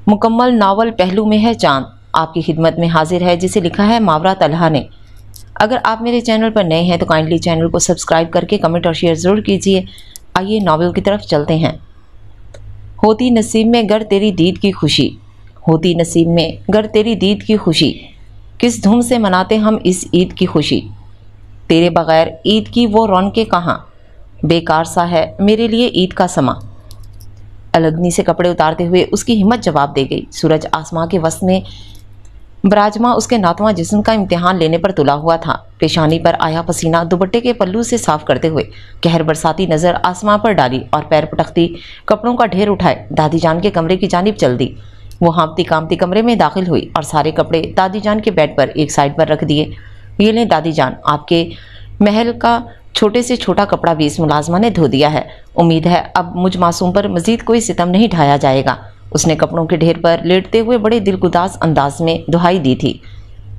मुकम्मल नावल पहलू में है चांद आपकी खिदमत में हाजिर है, जिसे लिखा है मावरा तलहा ने। अगर आप मेरे चैनल पर नए हैं तो काइंडली चैनल को सब्सक्राइब करके कमेंट और शेयर ज़रूर कीजिए। आइए नावल की तरफ चलते हैं। होती नसीब में गर तेरी दीद की खुशी, होती नसीब में गर तेरी दीद की खुशी, किस धूम से मनाते हम इस ईद की खुशी। तेरे बगैर ईद की वो रौनकें कहाँ, बेकार सा है मेरे लिए ईद का समा। अलगनी से कपड़े उतारते हुए उसकी हिम्मत जवाब दे गई। सूरज आसमां के वस्त में बराजमा उसके नातवा जिस्म का इम्तिहान लेने पर तुला हुआ था। पेशानी पर आया पसीना दुपट्टे के पल्लू से साफ करते हुए कहर बरसाती नजर आसमां पर डाली और पैर पटकती कपड़ों का ढेर उठाए दादी जान के कमरे की जानिब चल दी। वो हाँफती कामती कमरे में दाखिल हुई और सारे कपड़े दादी जान के बेड पर एक साइड पर रख दिए। ये लें दादी जान, आपके महल का छोटे से छोटा कपड़ा भी इस मुलाजमा ने धो दिया है। उम्मीद है अब मुझ मासूम पर मजीद कोई सितम नहीं ढाया जाएगा। उसने कपड़ों के ढेर पर लेटते हुए बड़े दिलगुदाज अंदाज में दुहाई दी थी।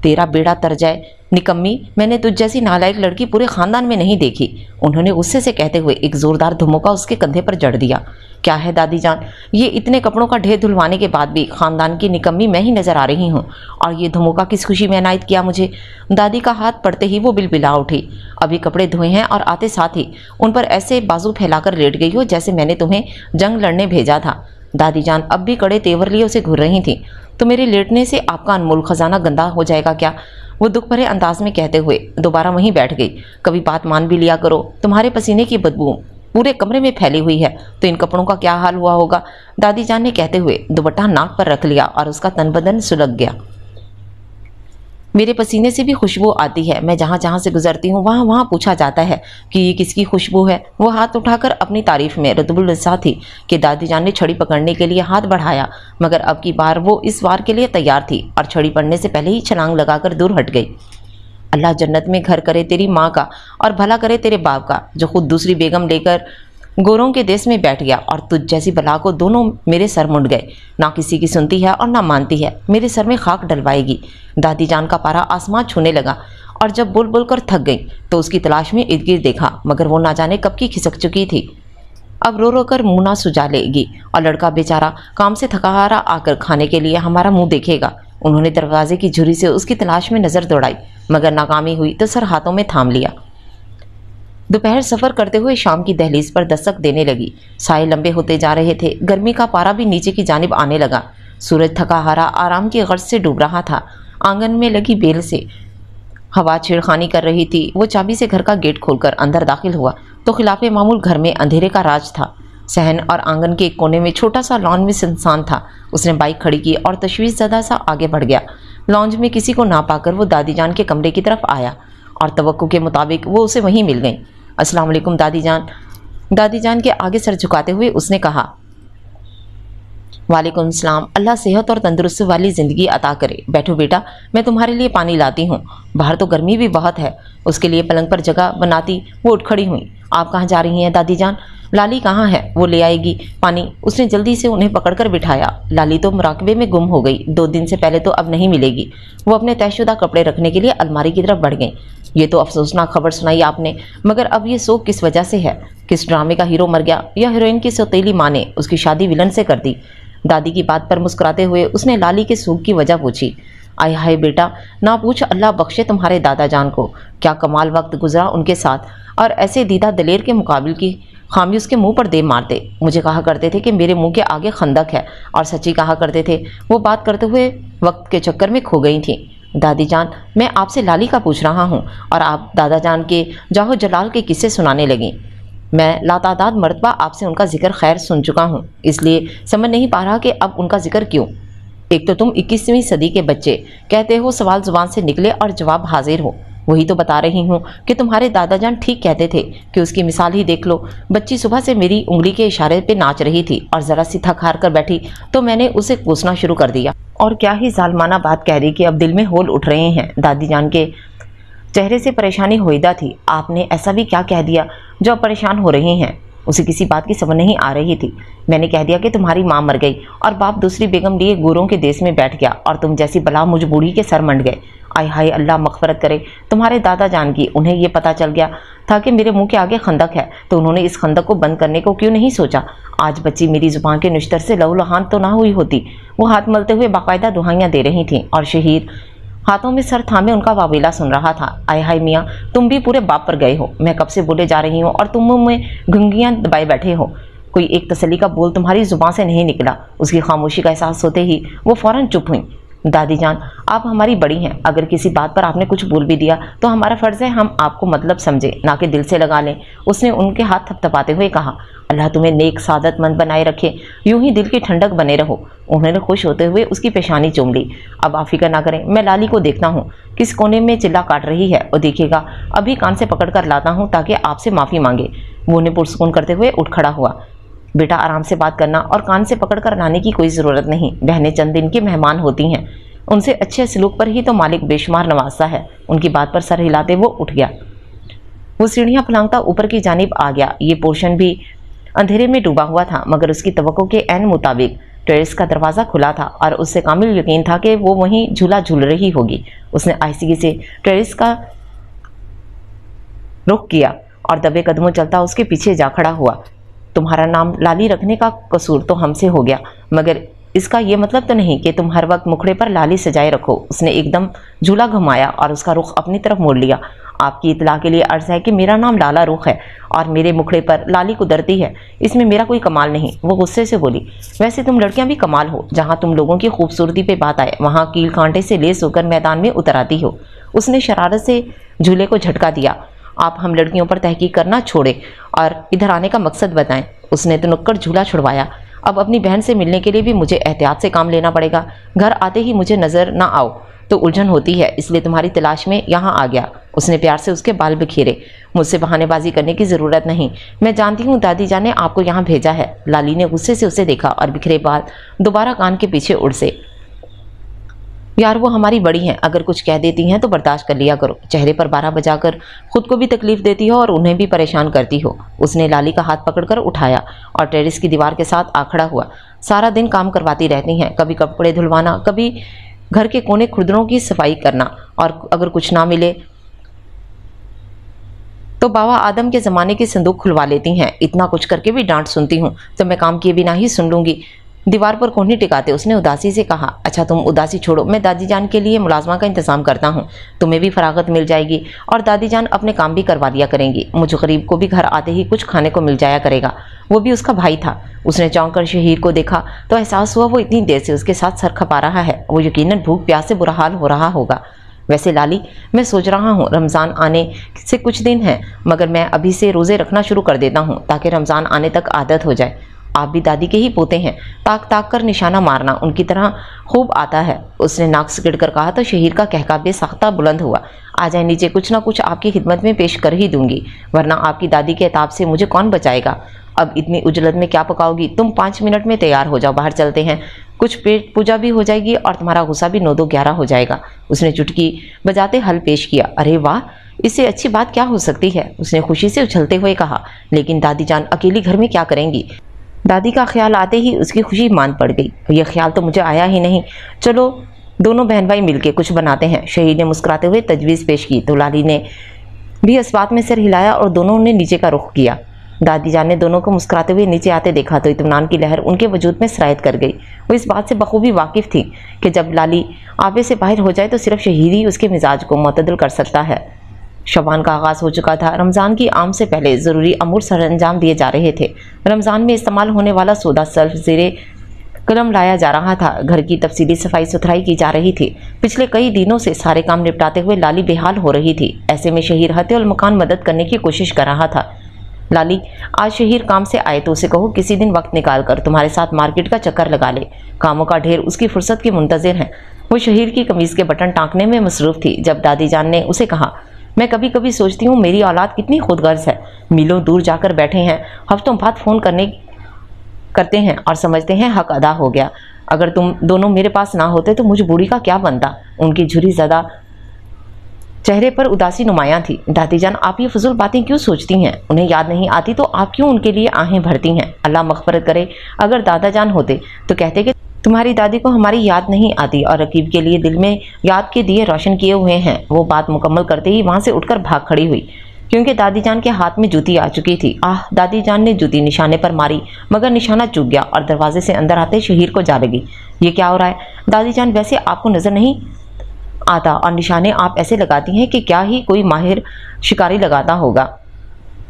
तेरा बेड़ा तर जाए निकम्मी, मैंने तुझ जैसी नालायक लड़की पूरे खानदान में नहीं देखी। उन्होंने गुस्से से कहते हुए एक जोरदार धुमोका उसके कंधे पर जड़ दिया। क्या है दादी जान, ये इतने कपड़ों का ढेर धुलवाने के बाद भी खानदान की निकम्मी मैं ही नजर आ रही हूँ, और ये धुमोका किस खुशी में इनायत किया मुझे। दादी का हाथ पड़ते ही वो बिलबिला उठी। अभी कपड़े धोए हैं और आते साथ ही उन पर ऐसे बाजू फैलाकर लेट गई हो जैसे मैंने तुम्हें जंग लड़ने भेजा था। दादी जान अब भी कड़े तेवर लिए उसे घूर रही थी। तो मेरे लेटने से आपका अनमोल खजाना गंदा हो जाएगा क्या, वो दुख भरे अंदाज में कहते हुए दोबारा वहीं बैठ गई। कभी बात मान भी लिया करो, तुम्हारे पसीने की बदबू पूरे कमरे में फैली हुई है तो इन कपड़ों का क्या हाल हुआ होगा। दादी जान ने कहते हुए दुपट्टा नाक पर रख लिया और उसका तन बदन सुलग गया। मेरे पसीने से भी खुशबू आती है, मैं जहाँ जहाँ से गुजरती हूँ वहाँ वहाँ पूछा जाता है कि ये किसकी खुशबू है। वो हाथ उठाकर अपनी तारीफ में रतबुल लिसा थी कि दादी जान ने छड़ी पकड़ने के लिए हाथ बढ़ाया, मगर अब की बार वो इस वार के लिए तैयार थी और छड़ी पड़ने से पहले ही छलांग लगाकर दूर हट गई। अल्लाह जन्नत में घर करे तेरी माँ का और भला करे तेरे बाप का, जो खुद दूसरी बेगम लेकर गोरों के देश में बैठ गया और तुझ जैसी बला को दोनों मेरे सर मुंड गए। ना किसी की सुनती है और ना मानती है, मेरे सर में खाक डलवाएगी। दादी जान का पारा आसमान छूने लगा और जब बोल बोल कर थक गई तो उसकी तलाश में इर्द गिर्द देखा, मगर वो ना जाने कब की खिसक चुकी थी। अब रो रो कर मुँह ना सुजा लेगी और लड़का बेचारा काम से थका हारा आकर खाने के लिए हमारा मुँह देखेगा। उन्होंने दरवाजे की झुर्री से उसकी तलाश में नज़र दौड़ाई, मगर नाकामी हुई तो सर हाथों में थाम लिया। दोपहर सफ़र करते हुए शाम की दहलीज पर दस्तक देने लगी। साए लंबे होते जा रहे थे, गर्मी का पारा भी नीचे की जानिब आने लगा। सूरज थका हारा आराम की गर्ज से डूब रहा था। आंगन में लगी बेल से हवा छेड़खानी कर रही थी। वो चाबी से घर का गेट खोलकर अंदर दाखिल हुआ तो खिलाफे मामूल घर में अंधेरे का राज था। सहन और आंगन के एक कोने में छोटा सा लॉन में सुनसान था। उसने बाइक खड़ी की और तशवीश ज़दा सा आगे बढ़ गया। लॉन्ज में किसी को ना पाकर वो दादी जान के कमरे की तरफ आया और तवक्को के मुताबिक वो उसे वहीं मिल गई। अस्सलाम वालेकुम दादी जान। दादी जान के आगे सर झुकाते हुए उसने कहा, वालेकुम सलाम, अल्लाह सेहत और तंदुरुस्ती वाली ज़िंदगी अता करे। बैठो बेटा, मैं तुम्हारे लिए पानी लाती हूँ, बाहर तो गर्मी भी बहुत है। उसके लिए पलंग पर जगह बनाती वो उठ खड़ी हुई। आप कहाँ जा रही हैं दादी जान? लाली कहाँ है? वो ले आएगी पानी। उसने जल्दी से उन्हें पकड़कर बिठाया। लाली तो मुराकबे में गुम हो गई, 2 दिन से पहले तो अब नहीं मिलेगी। वो अपने तयशुदा कपड़े रखने के लिए अलमारी की तरफ बढ़ गई। ये तो अफसोसनाक खबर सुनाई आपने, मगर अब ये शोक किस वजह से है? किस ड्रामे का हीरो मर गया या हीरोइन की सौतेली माँ ने उसकी शादी विलन से कर दी? दादी की बात पर मुस्कुराते हुए उसने लाली के शोक की वजह पूछी। आय हाय बेटा, ना पूछ, अल्लाह बख्शे तुम्हारे दादा जान को। क्या कमाल वक्त गुजरा उनके साथ, और ऐसे दीदा दलेर के मुकाबिल की खामी उसके मुंह पर दे मारते। मुझे कहा करते थे कि मेरे मुंह के आगे खंदक है, और सच्ची कहा करते थे। वो बात करते हुए वक्त के चक्कर में खो गई थी। दादी जान, मैं आपसे लाली का पूछ रहा हूँ और आप दादा जान के जाहो जलाल के किस्से सुनाने लगी। मैं लातादाद मरतबा आपसे उनका जिक्र खैर सुन चुका हूँ, इसलिए समझ नहीं पा रहा कि अब उनका जिक्र क्यों। एक तो तुम 21वीं सदी के बच्चे कहते हो, सवाल जुबान से निकले और जवाब हाजिर हो। वही तो बता रही हूँ कि तुम्हारे दादा जान ठीक कहते थे कि उसकी मिसाल ही देख लो। बच्ची सुबह से मेरी उंगली के इशारे पे नाच रही थी और ज़रा सी थक हार कर बैठी तो मैंने उसे कोसना शुरू कर दिया। और क्या ही जालमाना बात कह रही कि अब दिल में होल उठ रहे हैं। दादी जान के चेहरे से परेशानी होइदा थी। आपने ऐसा भी क्या कह दिया जो अब परेशान हो रही हैं? उसे किसी बात की समझ नहीं आ रही थी। मैंने कह दिया कि तुम्हारी माँ मर गई और बाप दूसरी बेगम लिए गोरों के देश में बैठ गया और तुम जैसी बला मुझ बूढ़ी के सर मंड गए। आय हाय, अल्लाह मग़फ़िरत करे तुम्हारे दादा जान की। उन्हें ये पता चल गया था कि मेरे मुंह के आगे खंदक है, तो उन्होंने इस खंदक को बंद करने को क्यों नहीं सोचा। आज बच्ची मेरी जुबान के निश्तर से लहूलुहान तो ना हुई होती। वो हाथ मलते हुए बाकायदा दुहाइयाँ दे रही थीं और शहीद हाथों में सर थामे उनका वावेला सुन रहा था। आय हाय मियाँ, तुम भी पूरे बाप पर गए हो। मैं कब से बोले जा रही हूँ और तुम मुँह में घुंघियाँ दबाए बैठे हो। कोई एक तसल्ली का बोल तुम्हारी जुबान से नहीं निकला। उसकी खामोशी का एहसास होते ही वो फौरन चुप हुई। दादी जान, आप हमारी बड़ी हैं, अगर किसी बात पर आपने कुछ बोल भी दिया तो हमारा फ़र्ज़ है हम आपको मतलब समझे, ना कि दिल से लगा लें। उसने उनके हाथ थपथपाते हुए कहा, अल्लाह तुम्हें नेक सादतमंद बनाए रखे, यूं ही दिल की ठंडक बने रहो। उन्होंने खुश होते हुए उसकी पेशानी चूम ली। अब आप फिक्र ना करें, मैं लाली को देखता हूँ किस कोने में चिल्ला काट रही है और देखिएगा अभी कान से पकड़ कर लाता हूँ ताकि आपसे माफ़ी मांगे। वो उन्हें पुरस्कून करते हुए उठ खड़ा हुआ। बेटा, आराम से बात करना और कान से पकड़ कर लाने की कोई ज़रूरत नहीं। बहनें चंद दिन की मेहमान होती हैं, उनसे अच्छे सलूक पर ही तो मालिक बेशुमार नवाजता है। उनकी बात पर सर हिलाते वो उठ गया। वो सीढ़ियाँ फलांगता ऊपर की जानिब आ गया। ये पोर्शन भी अंधेरे में डूबा हुआ था, मगर उसकी तवक्को के ऐन मुताबिक टेरेस का दरवाज़ा खुला था और उससे कामिल यकीन था कि वो वहीं झूला झूल रही होगी। उसने आहिस्ते से टेरेस का रुख किया और दबे कदमों चलता उसके पीछे जा खड़ा हुआ। तुम्हारा नाम लाली रखने का कसूर तो हमसे हो गया, मगर इसका ये मतलब तो नहीं कि तुम हर वक्त मुखड़े पर लाली सजाए रखो। उसने एकदम झूला घुमाया और उसका रुख अपनी तरफ मोड़ लिया। आपकी इतला के लिए अर्ज़ है कि मेरा नाम लाला रुख है और मेरे मुखड़े पर लाली कुदरती है। इसमें मेरा कोई कमाल नहीं। वो गुस्से से बोली, वैसे तुम लड़कियां भी कमाल हो। जहां तुम लोगों की खूबसूरती पे बात आए वहां कील कांटे से लेस होकर मैदान में उतर आती हो। उसने शरारत से झूले को झटका दिया। आप हम लड़कियों पर तहकीक करना छोड़े और इधर आने का मकसद बताएं। उसने तो नुक्कड़ झूला छुड़वाया। अब अपनी बहन से मिलने के लिए भी मुझे एहतियात से काम लेना पड़ेगा। घर आते ही मुझे नज़र ना आओ तो उलझन होती है, इसलिए तुम्हारी तलाश में यहाँ आ गया। उसने प्यार से उसके बाल बिखेरे। मुझसे बहानेबाजी करने की ज़रूरत नहीं, मैं जानती हूँ दादी जान ने आपको यहाँ भेजा है। लाली ने गुस्से से उसे देखा और बिखरे बाल दोबारा कान के पीछे उड़ से। यार, वो हमारी बड़ी हैं, अगर कुछ कह देती हैं तो बर्दाश्त कर लिया करो। चेहरे पर 12 बजाकर खुद को भी तकलीफ देती हो और उन्हें भी परेशान करती हो। उसने लाली का हाथ पकड़कर उठाया और टेरेस की दीवार के साथ आ खड़ा हुआ। सारा दिन काम करवाती रहती हैं, कभी कपड़े धुलवाना, कभी घर के कोने खुरदरों की सफाई करना, और अगर कुछ ना मिले तो बाबा आदम के ज़माने की संदूक खुलवा लेती हैं। इतना कुछ करके भी डांट सुनती हूँ तो मैं काम किए बिना ही सुन लूँगी। दीवार पर कोहनी टिकाते उसने उदासी से कहा, अच्छा तुम उदासी छोड़ो, मैं दादी जान के लिए मुलाजमा का इंतज़ाम करता हूँ। तुम्हें भी फरागत मिल जाएगी और दादी जान अपने काम भी करवा दिया करेंगी। मुझ गरीब को भी घर आते ही कुछ खाने को मिल जाया करेगा। वो भी उसका भाई था। उसने चौंक कर शहीर को देखा तो एहसास हुआ वो इतनी देर से उसके साथ सर खपा रहा है। वो यकीनन भूख प्यास से बुरा हाल हो रहा होगा। वैसे लाली, मैं सोच रहा हूँ रमज़ान आने से कुछ दिन हैं, मगर मैं अभी से रोज़े रखना शुरू कर देता हूँ ताकि रमज़ान आने तक आदत हो जाए। आप भी दादी के ही पोते हैं, ताक ताक कर निशाना मारना उनकी तरह खूब आता है। उसने नाक सिकड़ कर कहा तो शहीर का कहका बेसाख्ता बुलंद हुआ। आ जाए नीचे, कुछ ना कुछ आपकी खिदमत में पेश कर ही दूंगी, वरना आपकी दादी के एताब से मुझे कौन बचाएगा। अब इतनी उजलत में क्या पकाओगी? तुम 5 मिनट में तैयार हो जाओ, बाहर चलते हैं। कुछ पेट पूजा भी हो जाएगी और तुम्हारा गुस्सा भी 9-2-11 हो जाएगा। उसने चुटकी बजाते हल पेश किया। अरे वाह, इससे अच्छी बात क्या हो सकती है? उसने खुशी से उछलते हुए कहा। लेकिन दादी जान अकेली घर में क्या करेंगी? दादी का ख्याल आते ही उसकी खुशी मान पड़ गई। यह ख्याल तो मुझे आया ही नहीं। चलो दोनों बहन भाई मिलके कुछ बनाते हैं। शहीद ने मुस्कुराते हुए तजवीज़ पेश की तो लाली ने भी इस बात में सिर हिलाया और दोनों ने नीचे का रुख किया। दादी जान ने दोनों को मुस्कुराते हुए नीचे आते देखा तो इत्मीनान की लहर उनके वजूद में सरायत कर गई। वो इस बात से बखूबी वाकिफ़ थी कि जब लाली आपे से बाहर हो जाए तो सिर्फ शहीद ही उसके मिजाज को मुतदल कर सकता है। शबान का आगाज़ हो चुका था। रमज़ान की आम से पहले ज़रूरी अमूर सरअंजाम दिए जा रहे थे। रमज़ान में इस्तेमाल होने वाला सौदा सल्फ ज़ेरे कलम लाया जा रहा था। घर की तफसीली सफाई सुथराई की जा रही थी। पिछले कई दिनों से सारे काम निपटाते हुए लाली बेहाल हो रही थी। ऐसे में शहीर हत्या मकान मदद करने की कोशिश कर रहा था। लाली, आज शहीर काम से आए तो उसे कहो किसी दिन वक्त निकाल कर तुम्हारे साथ मार्केट का चक्कर लगा ले। कामों का ढेर उसकी फुर्सत की मुंतज़िर है। वो शहीर की कमीज़ के बटन टाँकने में मसरूफ़ थी जब दादी जान ने उसे कहा, मैं कभी कभी सोचती हूँ मेरी औलाद कितनी खुदगर्ज है। मीलों दूर जाकर बैठे हैं, हफ्तों बाद फ़ोन करते हैं और समझते हैं हक अदा हो गया। अगर तुम दोनों मेरे पास ना होते तो मुझ बूढ़ी का क्या बनता। उनकी झुरी ज़्यादा चेहरे पर उदासी नुमायां थी। दादी जान, आप ये फजूल बातें क्यों सोचती हैं? उन्हें याद नहीं आती तो आप क्यों उनके लिए आहें भरती हैं? अल्लाह मग़फ़िरत करे, अगर दादा जान होते तो कहते कि तुम्हारी दादी को हमारी याद नहीं आती और रकीब के लिए दिल में याद के दिए रोशन किए हुए हैं। वो बात मुकम्मल करते ही वहाँ से उठकर भाग खड़ी हुई, क्योंकि दादी जान के हाथ में जूती आ चुकी थी। दादी जान ने जूती निशाने पर मारी, मगर निशाना चूक गया और दरवाजे से अंदर आते शहीर को जा लगी। ये क्या हो रहा है दादी जान? वैसे आपको नजर नहीं आता और निशाने आप ऐसे लगाती हैं कि क्या ही कोई माहिर शिकारी लगाता होगा।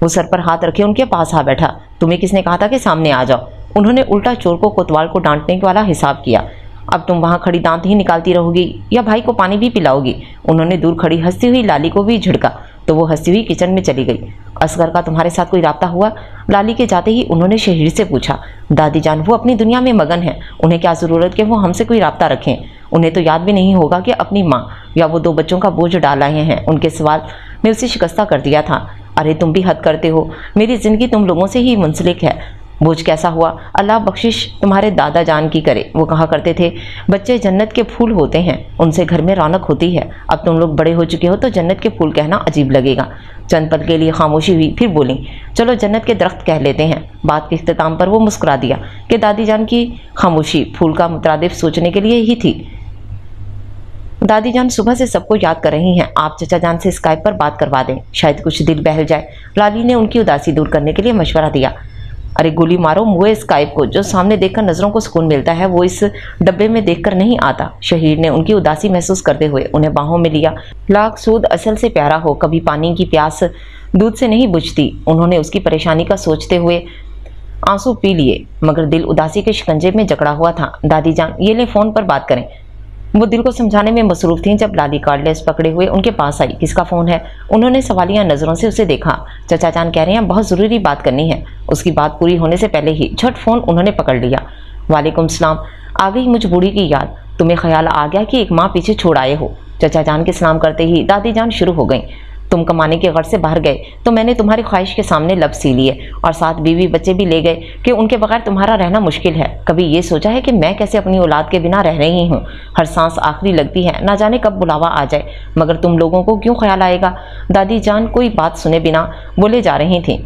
वो सर पर हाथ रखे उनके पास आ बैठा। तुम्हें किसने कहा था कि सामने आ जाओ? उन्होंने उल्टा चोर को कोतवाल को डांटने वाला हिसाब किया। अब तुम वहां खड़ी दांत ही निकालती रहोगी या भाई को पानी भी पिलाओगी? उन्होंने दूर खड़ी हंसती हुई लाली को भी झिड़का तो वो हंसती हुई किचन में चली गई। असगर का तुम्हारे साथ कोई राब्ता हुआ? लाली के जाते ही उन्होंने शहीर से पूछा। दादी जान, वो अपनी दुनिया में मगन है, उन्हें क्या ज़रूरत कि वो हमसे कोई राब्ता रखें? उन्हें तो याद भी नहीं होगा कि अपनी माँ या वो 2 बच्चों का बोझ डाल आए हैं। उनके सवाल में उसे शिकस्ता कर दिया था। अरे तुम भी हद करते हो, मेरी ज़िंदगी तुम लोगों से ही मुंसलिक है। बोझ कैसा हुआ? अल्लाह बख्शिश तुम्हारे दादा जान की करे। वो कहा करते थे, बच्चे जन्नत के फूल होते हैं, उनसे घर में रौनक होती है। अब तुम लोग बड़े हो चुके हो तो जन्नत के फूल कहना अजीब लगेगा। चंद पल के लिए खामोशी हुई, फिर बोली, चलो जन्नत के दरख्त कह लेते हैं। बात के इख्तिताम पर वो मुस्कुरा दिया कि दादी जान की खामोशी फूल का मुतरादिफ सोचने के लिए ही थी। दादी जान सुबह से सबको याद कर रही हैं, आप चचा जान से स्काइप पर बात करवा दें, शायद कुछ दिल बहल जाए। लाली ने उनकी उदासी दूर करने के लिए मशवरा दिया। अरे गोली मारो मुए स्काइप को, जो सामने देखकर नज़रों को सुकून मिलता है वो इस डब्बे में देखकर नहीं आता। शहीर ने उनकी उदासी महसूस करते हुए उन्हें बाहों में लिया। लाख सूद असल से प्यारा हो, कभी पानी की प्यास दूध से नहीं बुझती। उन्होंने उसकी परेशानी का सोचते हुए आंसू पी लिए, मगर दिल उदासी के शिकंजे में जकड़ा हुआ था। दादी जान, ये ले फ़ोन पर बात करें। वो दिल को समझाने में मसरूफ़ थी जब लाली कार्डलेस पकड़े हुए उनके पास आई। किसका फ़ोन है? उन्होंने सवालिया नज़रों से उसे देखा। चचा जान कह रहे हैं बहुत ज़रूरी बात करनी है। उसकी बात पूरी होने से पहले ही झट फ़ोन उन्होंने पकड़ लिया। वालेकुम सलाम। आ गई मुझ बूढ़ी की याद? तुम्हें ख्याल आ गया कि एक माँ पीछे छोड़ आए हो? चचा जान के सलाम करते ही दादी जान शुरू हो गई। तुम कमाने के गर्ज से बाहर गए तो मैंने तुम्हारी ख्वाहिश के सामने लब सी लिए और साथ बीवी बच्चे भी ले गए कि उनके बगैर तुम्हारा रहना मुश्किल है। कभी ये सोचा है कि मैं कैसे अपनी औलाद के बिना रह रही हूँ? हर सांस आखिरी लगती है, ना जाने कब बुलावा आ जाए, मगर तुम लोगों को क्यों ख्याल आएगा? दादी जान कोई बात सुने बिना बोले जा रही थी।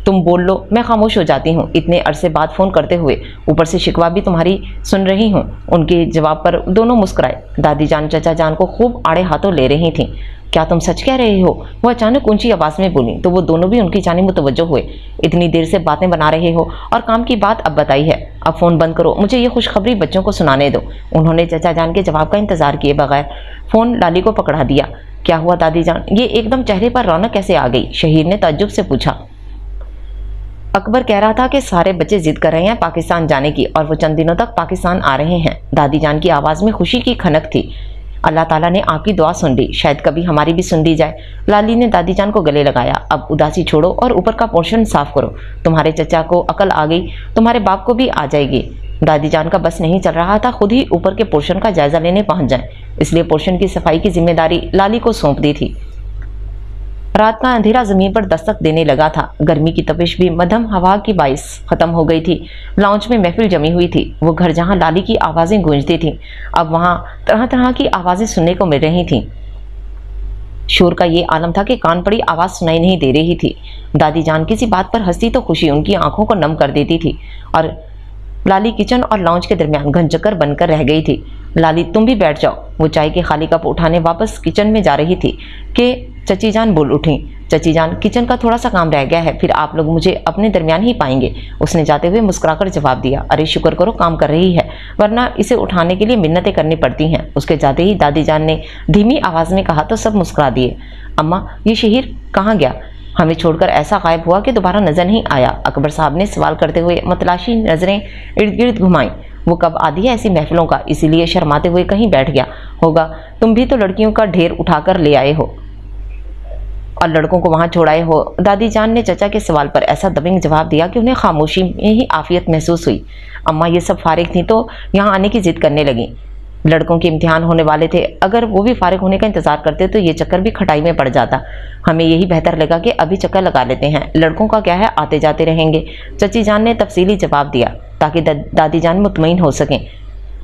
तुम बोल लो, मैं खामोश हो जाती हूँ। इतने अरसे बाद फ़ोन करते हुए ऊपर से शिकवा भी तुम्हारी सुन रही हूँ। उनके जवाब पर दोनों मुस्कुराए। दादी जान चचा जान को खूब आड़े हाथों ले रही थीं। क्या तुम सच कह रहे हो? वो अचानक ऊंची आवाज़ में बोली तो वो दोनों भी उनकी जानिब मुतवज्जो हुए। इतनी देर से बातें बना रहे हो और काम की बात अब बताई है, अब फ़ोन बंद करो, मुझे ये खुशखबरी बच्चों को सुनाने दो। उन्होंने चचा जान के जवाब का इंतजार किए बगैर फ़ोन लाली को पकड़ा दिया। क्या हुआ दादी जान? ये एकदम चेहरे पर रौनक कैसे आ गई? शहीर ने ताज्जुब से पूछा। अकबर कह रहा था कि सारे बच्चे जिद कर रहे हैं पाकिस्तान जाने की और वो चंद दिनों तक पाकिस्तान आ रहे हैं। दादी जान की आवाज़ में खुशी की खनक थी। अल्लाह ताला ने आपकी दुआ सुन ली, शायद कभी हमारी भी सुन ली जाए। लाली ने दादी जान को गले लगाया। अब उदासी छोड़ो और ऊपर का पोर्शन साफ करो। तुम्हारे चचा को अकल आ गई, तुम्हारे बाप को भी आ जाएगी। दादी जान का बस नहीं चल रहा था खुद ही ऊपर के पोर्शन का जायजा लेने पहुंच जाए, इसलिए पोर्शन की सफाई की जिम्मेदारी लाली को सौंप दी थी। रात का अंधेरा जमीन पर दस्तक देने लगा था। गर्मी की तपिश भी मध्यम हवा की बाइस खत्म हो गई थी। लाउंज में महफिल जमी हुई थी। वो घर जहां लाली की आवाज़ें गूंजती थीं, अब वहां तरह तरह की आवाज़ें सुनने को मिल रही थीं। शोर का ये आलम था कि कान पड़ी आवाज़ सुनाई नहीं दे रही थी। दादी जान किसी बात पर हंसती तो खुशी उनकी आंखों को नम कर देती थी और लाली किचन और लाउंज के दरमियान घनचक्कर बनकर रह गई थी। लाली, तुम भी बैठ जाओ। वो चाय के खाली कप उठाने वापस किचन में जा रही थी कि चची जान बोल उठी। चची जान, किचन का थोड़ा सा काम रह गया है, फिर आप लोग मुझे अपने दरमियान ही पाएंगे। उसने जाते हुए मुस्कुराकर जवाब दिया। अरे शुक्र करो काम कर रही है, वरना इसे उठाने के लिए मिन्नतें करनी पड़ती हैं। उसके जाते ही दादी जान ने धीमी आवाज़ में कहा तो सब मुस्कुरा दिए। अम्मा, ये शहीर कहाँ गया? हमें छोड़कर ऐसा गायब हुआ कि दोबारा नजर नहीं आया। अकबर साहब ने सवाल करते हुए मतलाशी नजरें इर्द गिर्द घुमाई। वो कब आदि है ऐसी महफिलों का, इसीलिए शर्माते हुए कहीं बैठ गया होगा। तुम भी तो लड़कियों का ढेर उठाकर ले आए हो और लड़कों को वहां छोड़ाए हो। दादी जान ने चचा के सवाल पर ऐसा दबिंग जवाब दिया कि उन्हें खामोशी में ही आफियत महसूस हुई। अम्मा ये सब फारिग थी तो यहाँ आने की जिद करने लगी। लड़कों के इम्तिहान होने वाले थे, अगर वो भी फारिग होने का इंतजार करते तो ये चक्कर भी खटाई में पड़ जाता। हमें यही बेहतर लगा कि अभी चक्कर लगा लेते हैं, लड़कों का क्या है, आते जाते रहेंगे। चची जान ने तफसीली जवाब दिया ताकि दादी जान मुतमईन हो सकें।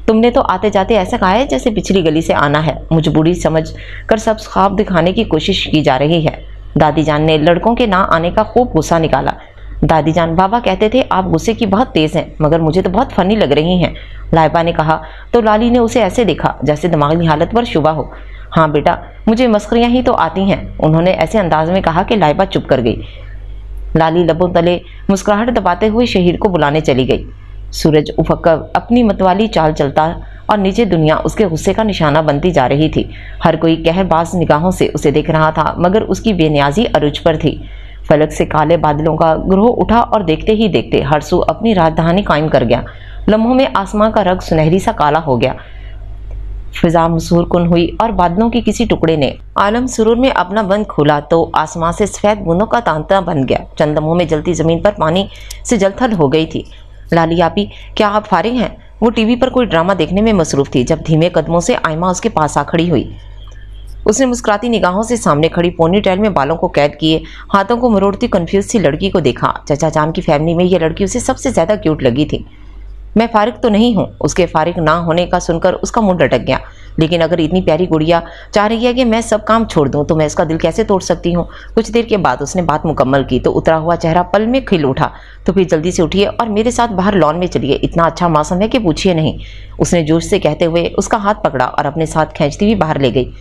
तुमने तो आते जाते ऐसा कहा है जैसे पिछली गली से आना है। मुझे बूढ़ी समझ कर सब ख्वाब दिखाने की कोशिश की जा रही है। दादी जान ने लड़कों के ना आने का खूब गुस्सा निकाला। दादी जान, बाबा कहते थे आप गुस्से की बहुत तेज हैं, मगर मुझे तो बहुत फनी लग रही हैं, लाइबा ने कहा तो लाली ने उसे ऐसे देखा जैसे दिमागी हालत पर शुबा हो। हाँ बेटा, मुझे मस्खरियाँ ही तो आती हैं, उन्होंने ऐसे अंदाज में कहा कि लाइबा चुप कर गई। लाली लबों तले मुस्कुराहट दबाते हुए शहीर को बुलाने चली गई। सूरज उफक कर अपनी मतवाली चाल चलता और नीचे दुनिया उसके गुस्से का निशाना बनती जा रही थी। हर कोई कहरबाज निगाहों से उसे देख रहा था, मगर उसकी बेनियाजी अरूज पर थी। फलक से काले बादलों का ग्रोह उठा और देखते ही देखते हर सू अपनी राजधानी कायम कर गया। लम्हों में आसमां का रंग सुनहरी सा काला हो गया। फिजा मसूर कुन हुई और बादलों के किसी टुकड़े ने आलम सुरूर में अपना बंद खोला तो आसमां से सफेद बूंदों का तांता बन गया। चंद लम्हों में जलती जमीन पर पानी से जलथल हो गई थी। लाली आपी, क्या आप फारिग हैं? वो टीवी पर कोई ड्रामा देखने में मसरूफ थी जब धीमे कदमों से आयमा उसके पास आ खड़ी हुई। उसने मुस्कुराती निगाहों से सामने खड़ी पोनी टेल में बालों को कैद किए हाथों को मरोड़ती कंफ्यूज सी लड़की को देखा। चचा जान की फैमिली में यह लड़की उसे सबसे ज्यादा क्यूट लगी थी। मैं फारिग तो नहीं हूँ। उसके फारिग ना होने का सुनकर उसका मुंह लटक गया। लेकिन अगर इतनी प्यारी गुड़िया चाह रही है कि मैं सब काम छोड़ दूं तो मैं इसका दिल कैसे तोड़ सकती हूँ। कुछ देर के बाद उसने बात मुकम्मल की तो उतरा हुआ चेहरा पल में खिल उठा। तो फिर जल्दी से उठिए और मेरे साथ बाहर लॉन में चलिए, इतना अच्छा मौसम है कि पूछिए नहीं। उसने जोश से कहते हुए उसका हाथ पकड़ा और अपने साथ खींचती हुई बाहर ले गई।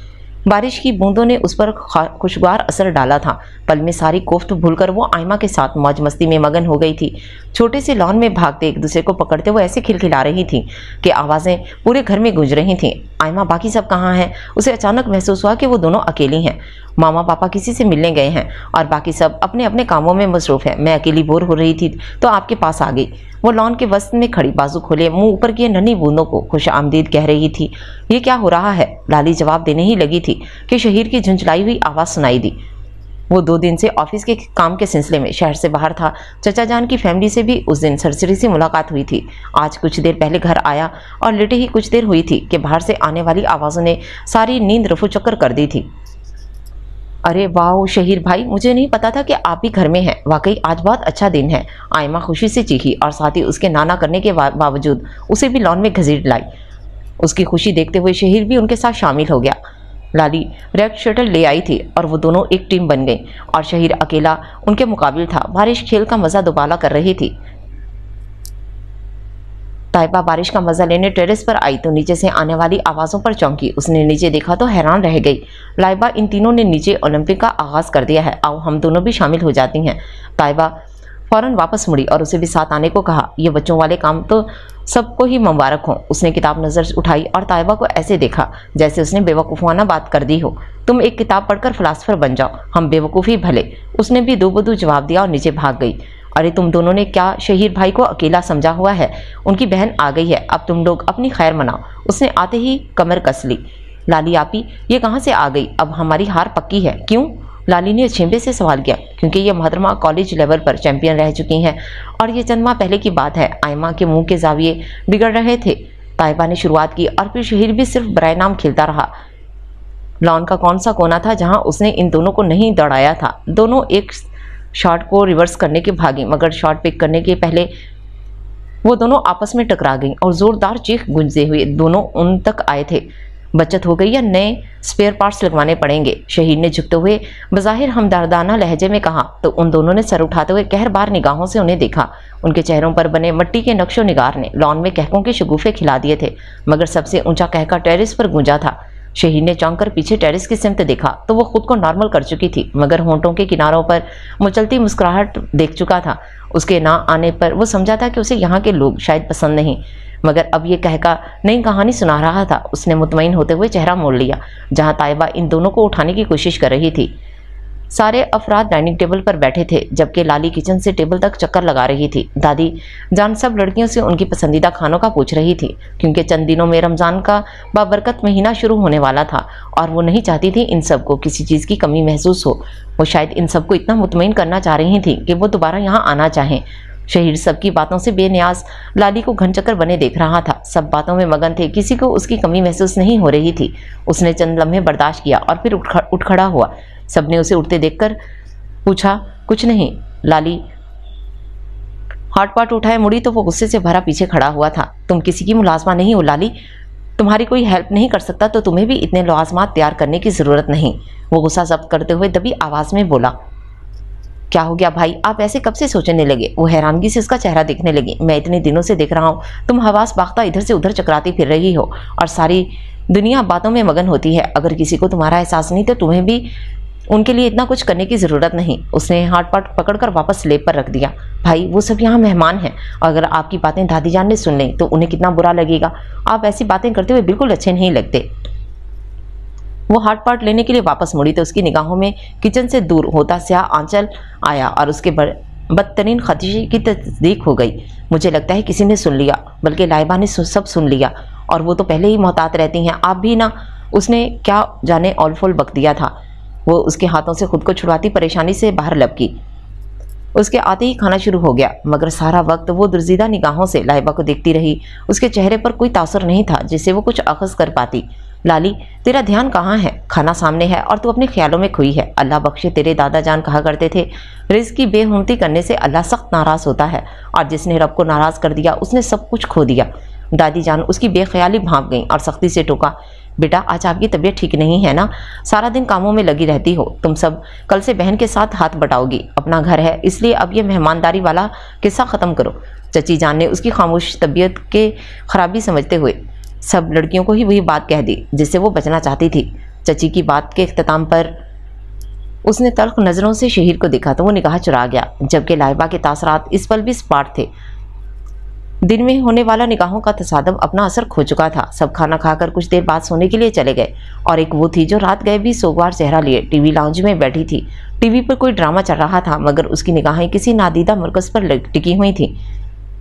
बारिश की बूंदों ने उस पर खुशगवार असर डाला था। पल में सारी कोफ्त भूलकर वो आयमा के साथ मौज मस्ती में मगन हो गई थी। छोटे से लॉन में भागते एक दूसरे को पकड़ते हुए ऐसे खिलखिला रही थी कि आवाज़ें पूरे घर में गूंज रही थीं। आयमा, बाकी सब कहाँ हैं? उसे अचानक महसूस हुआ कि वो दोनों अकेली हैं। मामा पापा किसी से मिलने गए हैं और बाकी सब अपने अपने कामों में मसरूफ है। मैं अकेली बोर हो रही थी तो आपके पास आ गई। वो लॉन के वस्त में खड़ी बाजू खोले मुंह ऊपर किए नन्ही बूंदों को खुश आमदीद कह रही थी। ये क्या हो रहा है? लाली जवाब देने ही लगी थी कि शहीर की झुंझलाई हुई आवाज़ सुनाई दी। वो 2 दिन से ऑफिस के काम के सिलसिले में शहर से बाहर था। चचा जान की फैमिली से भी उस दिन सरसरी से मुलाकात हुई थी। आज कुछ देर पहले घर आया और लेटे ही कुछ देर हुई थी कि बाहर से आने वाली आवाज़ों ने सारी नींद रफू चक्कर कर दी थी। अरे वाह शहीर भाई, मुझे नहीं पता था कि आप भी घर में हैं। वाकई आज बहुत अच्छा दिन है। आयमा खुशी से चीखी और साथ ही उसके नाना करने के बावजूद उसे भी लॉन में घसीट लाई। उसकी खुशी देखते हुए शहीर भी उनके साथ शामिल हो गया। लाली रेड शटल ले आई थी और वो दोनों एक टीम बन गई और शहीर अकेला उनके मुकाबिल था। बारिश खेल का मजा दुबाला कर रही थी। ताइबा बारिश का मजा लेने टेरेस पर आई तो नीचे से आने वाली आवाज़ों पर चौंकी। उसने नीचे देखा तो हैरान रह गई। लाइबा, इन तीनों ने नीचे ओलंपिक का आगाज कर दिया है, आओ हम दोनों भी शामिल हो जाती हैं। ताइबा फौरन वापस मुड़ी और उसे भी साथ आने को कहा। ये बच्चों वाले काम तो सबको ही मुबारक हो। उसने किताब नजर उठाई और ताइबा को ऐसे देखा जैसे उसने बेवकूफ़ाना बात कर दी हो। तुम एक किताब पढ़कर फिलासफर बन जाओ, हम बेवकूफ़ी भले। उसने भी दो बदू जवाब दिया और नीचे भाग गई। अरे तुम दोनों ने क्या शहीर भाई को अकेला समझा हुआ है? उनकी बहन आ गई है, अब तुम लोग अपनी खैर मनाओ। उसने आते ही कमर कस ली। लाली आपी, ये कहाँ से आ गई? अब हमारी हार पक्की है। क्यों? लाली ने छेंबे से सवाल किया। क्योंकि ये मोहतरमा कॉलेज लेवल पर चैंपियन रह चुकी हैं और ये चंद माह पहले की बात है। आयमा के मुंह के जाविये बिगड़ रहे थे। ताइबा ने शुरुआत की और फिर शहीर भी सिर्फ बराए नाम खेलता रहा। लॉन का कौन सा कोना था जहां उसने इन दोनों को नहीं दौड़ाया था? दोनों एक शॉट को रिवर्स करने के भागी, मगर शॉट पिक करने के पहले वो दोनों आपस में टकरा गईं और जोरदार चीख गूंजते हुए दोनों उन तक आए थे। बचत हो गई या नए स्पेयर पार्ट्स लगवाने पड़ेंगे? शहीद ने झुकते हुए बज़ाहिर हमदर्दाना लहजे में कहा तो उन दोनों ने सर उठाते हुए कहरबार निगाहों से उन्हें देखा। उनके चेहरों पर बने मिट्टी के नक्शो निगार ने लॉन में कहकों के शगुफे खिला दिए थे, मगर सबसे ऊंचा कहका टेरिस पर गूंजा था। शहीद ने चौंक कर पीछे टेरिस की सिमत देखा तो वो खुद को नॉर्मल कर चुकी थी, मगर होंठों के किनारों पर मुचलती मुस्कुराहट देख चुका था। उसके ना आने पर वो समझा था कि उसे यहाँ के लोग शायद पसंद नहीं, मगर अब ये कहका नई कहानी सुना रहा था। उसने मुतमईन होते हुए चेहरा मोड़ लिया जहाँ ताइबा इन दोनों को उठाने की कोशिश कर रही थी। सारे अफराद डाइनिंग टेबल पर बैठे थे जबकि लाली किचन से टेबल तक चक्कर लगा रही थी। दादी जान सब लड़कियों से उनकी पसंदीदा खानों का पूछ रही थी क्योंकि चंद दिनों में रमज़ान का बाबरकत महीना शुरू होने वाला था और वो नहीं चाहती थी इन सबको किसी चीज़ की कमी महसूस हो। वो शायद इन सबको इतना मुतमईन करना चाह रही थी कि वो दोबारा यहाँ आना चाहें। शहीर सबकी बातों से बेनियाज लाली को घनचक्कर बने देख रहा था। सब बातों में मगन थे, किसी को उसकी कमी महसूस नहीं हो रही थी। उसने चंद लम्हे बर्दाश्त किया और फिर उठ खड़ा हुआ। सबने उसे उठते देखकर पूछा, कुछ नहीं लाली। हॉट पॉट उठाए मुड़ी तो वो गुस्से से भरा पीछे खड़ा हुआ था। तुम किसी की मुलाजमा नहीं हो लाली, तुम्हारी कोई हेल्प नहीं कर सकता तो तुम्हें भी इतने लवाजमात तैयार करने की ज़रूरत नहीं। वो गुस्सा जब्त करते हुए दबी आवाज़ में बोला। क्या हो गया भाई, आप ऐसे कब से सोचने लगे? वो हैरानगी से उसका चेहरा देखने लगी। मैं इतने दिनों से देख रहा हूँ, तुम हवास बाख्ता इधर से उधर चकराती फिर रही हो और सारी दुनिया बातों में मगन होती है। अगर किसी को तुम्हारा एहसास नहीं तो तुम्हें भी उनके लिए इतना कुछ करने की ज़रूरत नहीं। उसने हाथ पाट पकड़कर वापस स्लेब पर रख दिया। भाई वो सब यहाँ मेहमान हैं, अगर आपकी बातें दादी जान ने सुन लें तो उन्हें कितना बुरा लगेगा। आप ऐसी बातें करते हुए बिल्कुल अच्छे नहीं लगते। वो हाथ पाट लेने के लिए वापस मुड़ी तो उसकी निगाहों में किचन से दूर होता स्याह आंचल आया और उसके बदतरीन खदशे की तस्दीक हो गई। मुझे लगता है किसी ने सुन लिया, बल्कि लाइबा ने सब सुन लिया, और वो तो पहले ही मोहतात रहती हैं। आप भी ना। उसने क्या जाने ऑल फोल बक दिया था। वो उसके हाथों से खुद को छुड़वाती परेशानी से बाहर लपकी। उसके आते ही खाना शुरू हो गया, मगर सारा वक्त वो दुर्जीदा निगाहों से लाइबा को देखती रही। उसके चेहरे पर कोई तासुर नहीं था जिससे वो कुछ अखज़ कर पाती। लाली, तेरा ध्यान कहाँ है? खाना सामने है और तू अपने ख्यालों में खोई है। अल्लाह बख्शे, तेरे दादा जान कहा करते थे, रिज़्क़ की बेहुरमती करने से अल्लाह सख्त नाराज़ होता है, और जिसने रब को नाराज़ कर दिया उसने सब कुछ खो दिया। दादी जान उसकी बेख्याली भांप गई और सख्ती से टोका। बेटा, आज आपकी तबीयत ठीक नहीं है ना? सारा दिन कामों में लगी रहती हो। तुम सब कल से बहन के साथ हाथ बटाओगी। अपना घर है इसलिए अब ये मेहमानदारी वाला किस्सा ख़त्म करो। चची जान ने उसकी खामोश तबीयत के खराबी समझते हुए सब लड़कियों को ही वही बात कह दी जिससे वो बचना चाहती थी। चची की बात के इख्तिताम पर उसने तल्ख नज़रों से शहीर को देखा तो वो निगाह चुरा गया, जबकि लाइबा के तासरात इस पल भी स्पाट थे। दिन में होने वाला निगाहों का तसादम अपना असर खो चुका था। सब खाना खाकर कुछ देर बाद सोने के लिए चले गए, और एक वो थी जो रात गए भी सोगवार चेहरा लिए टीवी लाउंज में बैठी थी। टीवी पर कोई ड्रामा चल रहा था, मगर उसकी निगाहें किसी नादीदा मरकज़ पर टिकी हुई थी।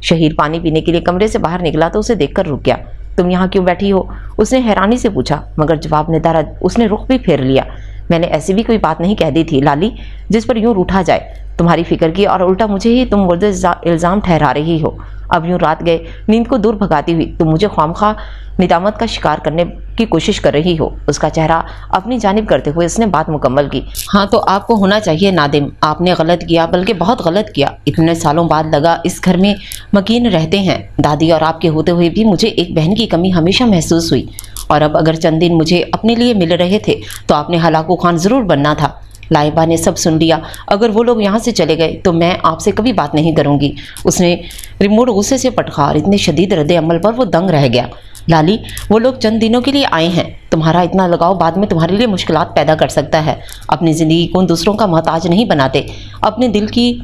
शहीर पानी पीने के लिए कमरे से बाहर निकला तो उसे देखकर रुक गया। तुम यहाँ क्यों बैठी हो? उसने हैरानी से पूछा, मगर जवाब न दारा उसने रुख भी फेर लिया। मैंने ऐसी भी कोई बात नहीं कह दी थी लाली जिस पर यूं रूठा जाए। तुम्हारी फिक्र की और उल्टा मुझे ही तुम मुर्द इल्ज़ाम ठहरा रही हो। अब यूं रात गए नींद को दूर भगाती हुई तुम मुझे ख्वामखा निदामत का शिकार करने की कोशिश कर रही हो। उसका चेहरा अपनी जानिब करते हुए उसने बात मुकम्मल की। हाँ, तो आपको होना चाहिए नादिम, आपने गलत किया, बल्कि बहुत गलत किया। इतने सालों बाद लगा इस घर में मकीन रहते हैं। दादी और आपके होते हुए भी मुझे एक बहन की कमी हमेशा महसूस हुई, और अब अगर चंद दिन मुझे अपने लिए मिल रहे थे तो आपने हलाकू खान ज़रूर बनना था। लाइबा ने सब सुन लिया। अगर वो लोग यहाँ से चले गए तो मैं आपसे कभी बात नहीं करूँगी। उसने रिमोट गुस्से से पटका और इतने शदीद रद्द अमल पर वो दंग रह गया। लाली, वो लोग चंद दिनों के लिए आए हैं। तुम्हारा इतना लगाव बाद में तुम्हारे लिए मुश्किलात पैदा कर सकता है। अपनी ज़िंदगी को दूसरों का मोहताज नहीं बनाते। अपने दिल की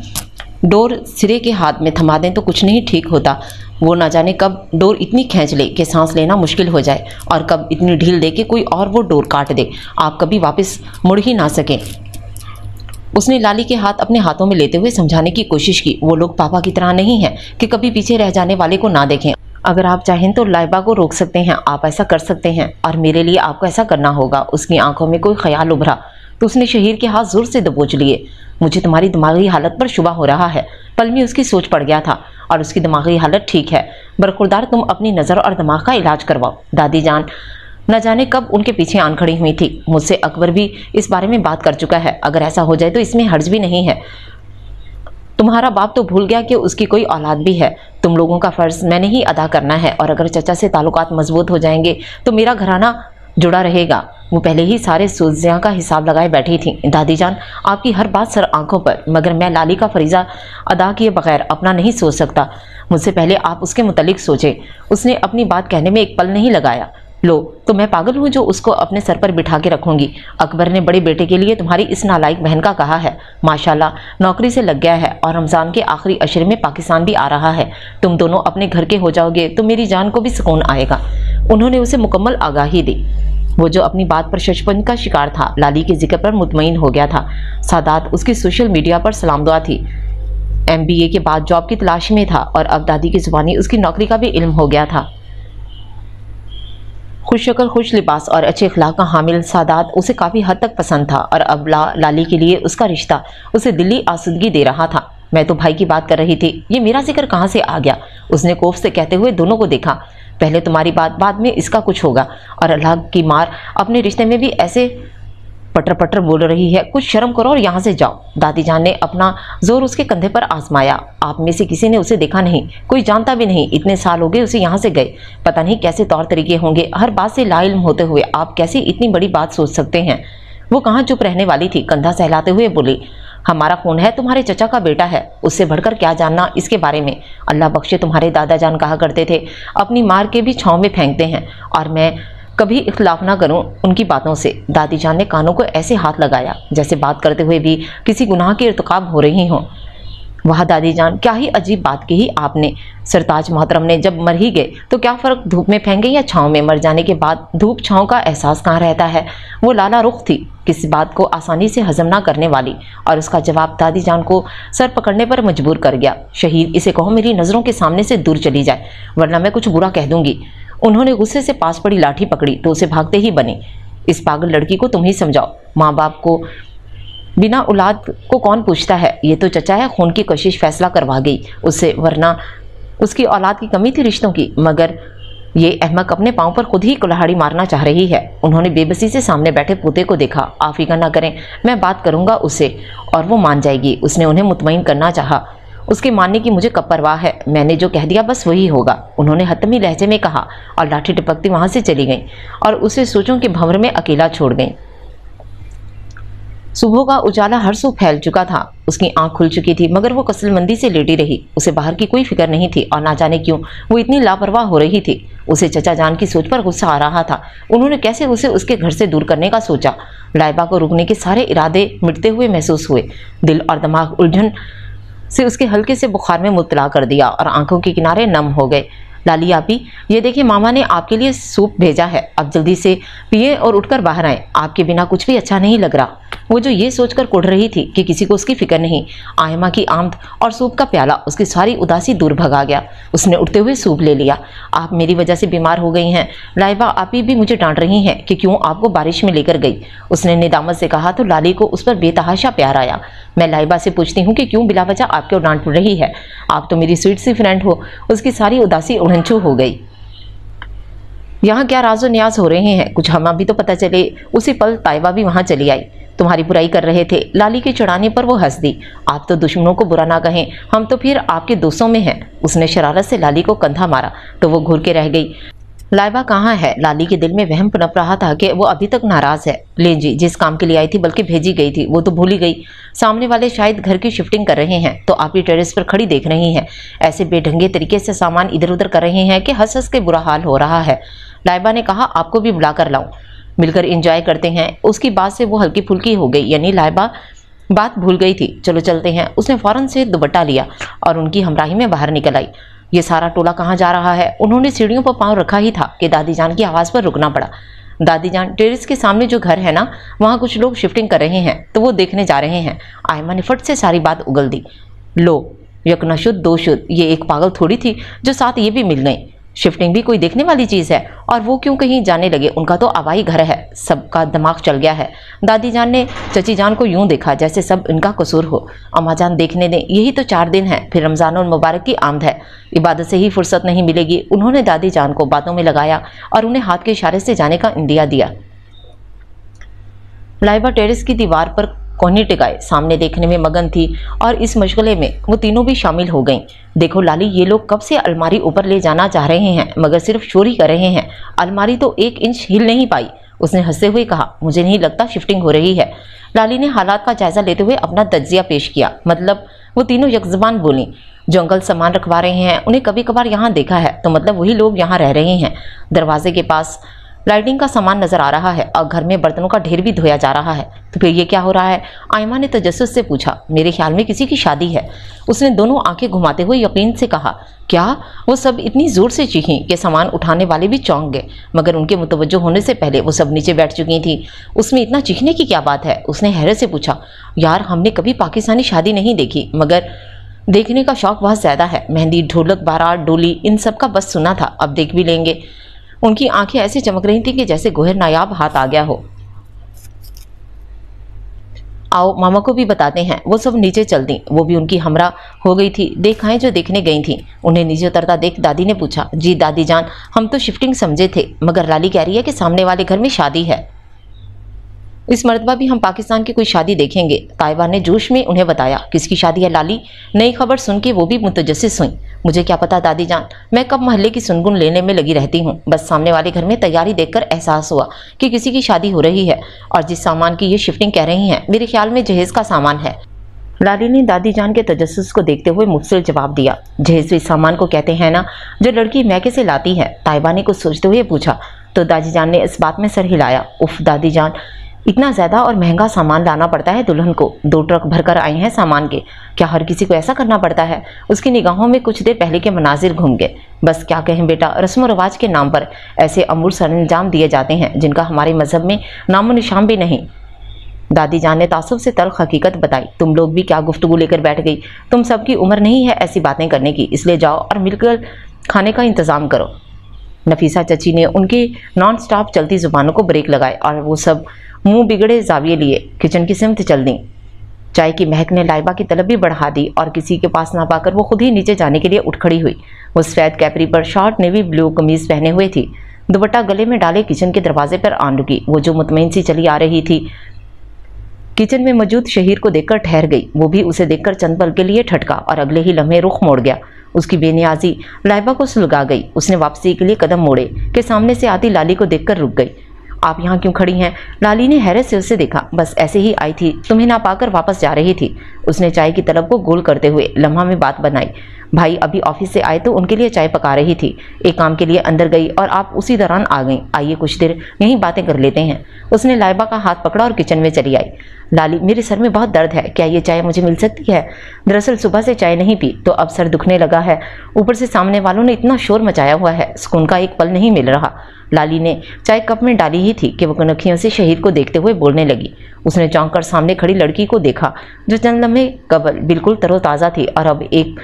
डोर सिरे के हाथ में थमा दें तो कुछ नहीं ठीक होता। वो ना जाने कब डोर इतनी खींच ले कि सांस लेना मुश्किल हो जाए, और कब इतनी ढील दे कि कोई और वो डोर काट दे, आप कभी वापस मुड़ ही ना सकें। उसने लाली के हाथ अपने हाथों में लेते हुए समझाने की कोशिश की। वो लोग पापा की तरह नहीं हैं कि कभी पीछे रह जाने वाले को ना देखें। अगर आप चाहें तो लाइबा को रोक सकते हैं, आप ऐसा कर सकते हैं, और मेरे लिए आपको ऐसा करना होगा। उसकी आंखों में कोई ख्याल उभरा तो उसने शहीर के हाथ जोर से दबोच लिए। मुझे तुम्हारी दिमागी हालत पर शुबा हो रहा है। पल में उसकी सोच पड़ गया था, और उसकी दिमागी हालत ठीक है। बरखुरदार तुम अपनी नज़र और दिमाग का इलाज करवाओ। दादी जान न जाने कब उनके पीछे आन खड़ी हुई थी। मुझसे अकबर भी इस बारे में बात कर चुका है। अगर ऐसा हो जाए तो इसमें हर्ज भी नहीं है। तुम्हारा बाप तो भूल गया कि उसकी कोई औलाद भी है। तुम लोगों का फ़र्ज़ मैंने ही अदा करना है, और अगर चचा से ताल्लुकात मजबूत हो जाएंगे तो मेरा घराना जुड़ा रहेगा। वो पहले ही सारे सूजियाँ का हिसाब लगाए बैठी थी। दादी जान, आपकी हर बात सर आंखों पर, मगर मैं लाली का फरीज़ा अदा किए बगैर अपना नहीं सोच सकता। मुझसे पहले आप उसके मुतल्लिक सोचें। उसने अपनी बात कहने में एक पल नहीं लगाया। लो, तो मैं पागल हूँ जो उसको अपने सर पर बिठा के रखूँगी। अकबर ने बड़े बेटे के लिए तुम्हारी इस नालायक बहन का कहा है। माशाल्लाह नौकरी से लग गया है, और रमज़ान के आखिरी अशरे में पाकिस्तान भी आ रहा है। तुम दोनों अपने घर के हो जाओगे तो मेरी जान को भी सुकून आएगा। उन्होंने उसे मुकम्मल आगाही दी। वो जो अपनी बात पर शशपन का शिकार था, लाली के जिक्र पर मुतमईन हो गया था। सादात उसकी सोशल मीडिया पर सलाम दुआ थी। MBA के बाद जॉब की तलाश में था, और अब दादी की ज़ुबानी उसकी नौकरी का भी इल्म हो गया था। खुश शक्ल, खुश लिबास और अच्छे अखलाक का हामिल सादात उसे काफ़ी हद तक पसंद था, और अब लाली के लिए उसका रिश्ता उसे दिली आसूदगी दे रहा था। मैं तो भाई की बात कर रही थी, ये मेरा जिक्र कहाँ से आ गया? उसने कोफ से कहते हुए दोनों को देखा। पहले तुम्हारी बात, बाद में इसका कुछ होगा। और अल्लाह की मार, अपने रिश्ते में भी ऐसे पटर पटर बोल रही है, कुछ शर्म करो और यहाँ से जाओ। दादी जान ने अपना जोर उसके कंधे पर आजमाया। आप में से किसी ने उसे देखा नहीं, कोई जानता भी नहीं, इतने साल हो गए उसे यहाँ से गए, पता नहीं कैसे तौर तरीके होंगे। हर बात से लाइल्म होते हुए आप कैसे इतनी बड़ी बात सोच सकते हैं। वो कहाँ चुप रहने वाली थी, कंधा सहलाते हुए बोली, हमारा खून है, तुम्हारे चचा का बेटा है, उससे बढ़कर क्या जानना इसके बारे में। अल्लाह बख्शे तुम्हारे दादा जान कहा करते थे, अपनी मार के भी छाँव में फेंकते हैं, और मैं कभी इख्तलाफ ना करूं उनकी बातों से। दादी जान ने कानों को ऐसे हाथ लगाया जैसे बात करते हुए भी किसी गुनाह की इर्तिकाब हो रही हो। वाह दादी जान, क्या ही अजीब बात कही आपने। सरताज मोहतरम ने जब मर ही गए तो क्या फ़र्क धूप में फेंके या छाँव में। मर जाने के बाद धूप छाँव का एहसास कहाँ रहता है। वो लाला रुख थी, किसी बात को आसानी से हजम ना करने वाली, और उसका जवाब दादी जान को सर पकड़ने पर मजबूर कर गया। शहीद, इसे कहो मेरी नज़रों के सामने से दूर चली जाए, वरना मैं कुछ बुरा कह दूंगी। उन्होंने गुस्से से पास पड़ी लाठी पकड़ी तो उसे भागते ही बनी। इस पागल लड़की को तुम ही समझाओ, माँ बाप को बिना औलाद को कौन पूछता है। ये तो चचा है, खून की कोशिश फैसला करवा गई उससे, वरना उसकी औलाद की कमी थी रिश्तों की। मगर ये अहमक अपने पाँव पर खुद ही कुल्हाड़ी मारना चाह रही है। उन्होंने बेबसी से सामने बैठे पोते को देखा। आप फिक्र ना करें, मैं बात करूंगा उससे और वो मान जाएगी। उसने उन्हें मुतमईन करना चाहा। उसके मानने की मुझे कब परवाह है, मैंने जो कह दिया बस वही होगा, उन्होंने हतमी लहजे में कहा, और लाठी टपकती वहां से चली गई और उसे सोचों के भंवर में अकेला छोड़ गई। सुबह का उजाला हर सू फैल चुका था। उसकी आंख खुल चुकी थी, मगर वो कसलमंदी से लेटी रही। उसे बाहर की कोई फिक्र नहीं थी, और ना जाने क्यों वो इतनी लापरवाह हो रही थी। उसे चचा जान की सोच पर गुस्सा आ रहा था। उन्होंने कैसे उसे उसके घर से दूर करने का सोचा। लाइबा को रुकने के सारे इरादे मिटते हुए महसूस हुए। दिल और दिमाग उलझन से उसके हल्के से बुखार में मुब्तला कर दिया और आंखों के किनारे नम हो गए। लाली आपी, ये देखिए मामा ने आपके लिए सूप भेजा है, अब जल्दी से पिए और उठकर बाहर आए, आपके बिना कुछ भी अच्छा नहीं लग रहा। वो जो ये सोचकर कुढ़ रही थी कि किसी को उसकी फिक्र नहीं, आयमा की आमद और सूप का प्याला उसकी सारी उदासी दूर भगा गया। उसने उठते हुए सूप ले लिया। आप मेरी वजह से बीमार हो गई हैं, लाइबा आपी भी मुझे डांट रही हैं कि क्यों आपको बारिश में लेकर गई। उसने निदामत से कहा तो लाली को उस पर बेतहाशा प्यार आया। मैं लाइबा से पूछती हूँ कि क्यों बिला वजह आपको डांट रही है, आप तो मेरी स्वीट सी फ्रेंड हो। उसकी सारी उदासी उड़नछू हो गई। यहाँ क्या राजो न्याज हो रहे हैं, कुछ हमें भी तो पता चले। उसी पल ताइबा भी वहाँ चली आई। तुम्हारी बुराई कर रहे थे। लाली के चढ़ाने पर वो हंस दी। आप तो दुश्मनों को बुरा ना कहें, हम तो फिर आपके दोस्तों में हैं। उसने शरारत से लाली को कंधा मारा तो वो घूर के रह गई। लाइबा कहाँ है? लाली के दिल में वहम पनप रहा था कि वो अभी तक नाराज है। ले जी, जिस काम के लिए आई थी बल्कि भेजी गई थी वो तो भूल ही गई। सामने वाले शायद घर की शिफ्टिंग कर रहे हैं तो आप ही टेरेस पर खड़ी देख रही हैं। ऐसे बेढंगे तरीके से सामान इधर उधर कर रहे हैं कि हंस हंस के बुरा हाल हो रहा है। लाइबा ने कहा आपको भी बुला कर लाऊं, मिलकर एंजॉय करते हैं। उसकी बात से वो हल्की फुल्की हो गई, यानी लाइबा बात भूल गई थी। चलो चलते हैं। उसने फौरन से दुपट्टा लिया और उनकी हमराही में बाहर निकल आई। ये सारा टोला कहाँ जा रहा है? उन्होंने सीढ़ियों पर पांव रखा ही था कि दादी जान की आवाज़ पर रुकना पड़ा। दादी जान, टेरेस के सामने जो घर है ना, वहाँ कुछ लोग शिफ्टिंग कर रहे हैं तो वो देखने जा रहे हैं। आयमा ने फट से सारी बात उगल दी। लो, यक शुद्ध दो शुद्ध, ये एक पागल थोड़ी थी जो साथ ये भी मिल गई। शिफ्टिंग भी कोई देखने वाली चीज़ है, और वो क्यों कहीं जाने लगे? उनका तो आवाई घर है। सबका दिमाग चल गया है। दादी जान ने चची जान को यूं देखा जैसे सब इनका कसूर हो। अम्मा जान देखने दें, यही तो 4 दिन है, फिर रमज़ानुल मुबारक की आमद है, इबादत से ही फुर्सत नहीं मिलेगी। उन्होंने दादी जान को बातों में लगाया और उन्हें हाथ के इशारे से जाने का इंदिया दिया। लाइबा टेरेस की दीवार पर कोहनी टिकाए सामने देखने में मगन थी और इस मशगले में वो तीनों भी शामिल हो गईं। देखो लाली, ये लोग कब से अलमारी ऊपर ले जाना चाह रहे हैं मगर सिर्फ शोर ही कर रहे हैं। अलमारी तो 1 इंच हिल नहीं पाई। उसने हंसते हुए कहा, मुझे नहीं लगता शिफ्टिंग हो रही है। लाली ने हालात का जायजा लेते हुए अपना तज्जिया पेश किया। मतलब? वो तीनों यकजुबान बोली। जो अंकल सामान रखवा रहे हैं उन्हें कभी कभार यहाँ देखा है, तो मतलब वही लोग यहाँ रह रहे हैं। दरवाजे के पास लाइटिंग का सामान नजर आ रहा है और घर में बर्तनों का ढेर भी धोया जा रहा है। तो फिर ये क्या हो रहा है? आयमा ने तजस्सुस से पूछा। मेरे ख्याल में किसी की शादी है। उसने दोनों आंखें घुमाते हुए यकीन से कहा। क्या? वो सब इतनी जोर से चीखीं कि सामान उठाने वाले भी चौंक गए, मगर उनके मुतवज्जो होने से पहले वो सब नीचे बैठ चुकी थी। उसमें इतना चीखने की क्या बात है? उसने हैरत से पूछा। यार, हमने कभी पाकिस्तानी शादी नहीं देखी, मगर देखने का शौक बहुत ज़्यादा है। मेहंदी, ढोलक, बारात, डोली, इन सब का बस सुना था, अब देख भी लेंगे। उनकी आंखें ऐसे चमक रही थी कि जैसे गोहर नायाब हाथ आ गया हो। आओ मामा को भी बताते हैं। वो सब नीचे चल दी। वो भी उनकी हमरा हो गई थी। देखाएं जो देखने गई थी। उन्हें नीचे उतरता देख दादी ने पूछा, जी दादी जान, हम तो शिफ्टिंग समझे थे, मगर लाली कह रही है कि सामने वाले घर में शादी है। इस मरतबा भी हम पाकिस्तान की कोई शादी देखेंगे। ताइबा ने जोश में उन्हें बताया। किसकी शादी है लाली? नई खबर सुन के वो भी मुतजस्सिस हुई। मुझे क्या पता दादी जान, मैं कब महल्ले की सुनगुन लेने में लगी रहती हूँ। बस सामने वाले घर में तैयारी देखकर एहसास हुआ कि किसी की शादी हो रही है, और जिस सामान की ये शिफ्टिंग कह रही हैं मेरे ख्याल में जहेज का सामान है। लाली ने दादी जान के तजस्सुस को देखते हुए मुझसे जवाब दिया। जहेज इस सामान को कहते हैं ना, जो लड़की मैके से लाती है। ताइबा ने कुछ सोचते हुए पूछा तो दादी जान ने इस बात में सर हिलाया। उफ दादी जान, इतना ज्यादा और महंगा सामान लाना पड़ता है दुल्हन को। 2 ट्रक भरकर आए हैं सामान के। क्या हर किसी को ऐसा करना पड़ता है? उसकी निगाहों में कुछ देर पहले के मनाजिर घूम गए। बस क्या कहें बेटा, रस्म व रिवाज के नाम पर ऐसे अमूर सरंजाम दिए जाते हैं जिनका हमारे मजहब में नामो निशान भी नहीं। दादी जान ने तासुब से तल्ख हकीकत बताई। तुम लोग भी क्या गुफ्तगू लेकर बैठ गई? तुम सबकी उम्र नहीं है ऐसी बातें करने की, इसलिए जाओ और मिलकर खाने का इंतजाम करो। नफीसा चची ने उनकी नॉन स्टॉप चलती जुबानों को ब्रेक लगाए और वो सब मुंह बिगड़े जाविये लिए किचन की सिमत चल दी। चाय की महक ने लाइबा की तलब भी बढ़ा दी और किसी के पास ना पाकर वो खुद ही नीचे जाने के लिए उठ खड़ी हुई। वो सफेद कैपरी पर शॉर्ट नेवी ब्लू कमीज पहने हुए थी। दुपट्टा गले में डाले किचन के दरवाजे पर आन रुकी। वो जो मुतमईन सी चली आ रही थी, किचन में मौजूद शहीर को देखकर ठहर गई। वो भी उसे देखकर चंद पल के लिए ठटका और अगले ही लम्हे रुख मोड़ गया। उसकी बेनियाजी लाइबा को सुलगा गई। उसने वापसी के लिए कदम मोड़े कि सामने से आती लाली को देखकर रुक गई। आप यहाँ क्यों खड़ी हैं? लाली ने हैरत से उसे देखा। बस ऐसे ही आई थी, तुम्हें ना पाकर वापस जा रही थी। उसने चाय की तलब को गोल करते हुए लम्हा में बात बनाई। भाई अभी ऑफिस से आए तो उनके लिए चाय पका रही थी। एक काम के लिए अंदर गई और आप उसी दौरान आ गई। आइए कुछ देर यहीं बातें कर लेते हैं। उसने लाइबा का हाथ पकड़ा और किचन में चली आई। लाली, मेरे सर में बहुत दर्द है, क्या ये चाय मुझे मिल सकती है? दरअसल सुबह से चाय नहीं पी तो अब सर दुखने लगा है। ऊपर से सामने वालों ने इतना शोर मचाया हुआ है, सुकून का एक पल नहीं मिल रहा। लाली ने चाय कप में डाली ही थी कि वो कनखियों से शहीद को देखते हुए बोलने लगी। उसने चौंक कर सामने खड़ी लड़की को देखा जो चंद लम्हे कबल बिल्कुल तरोताज़ा थी और अब एक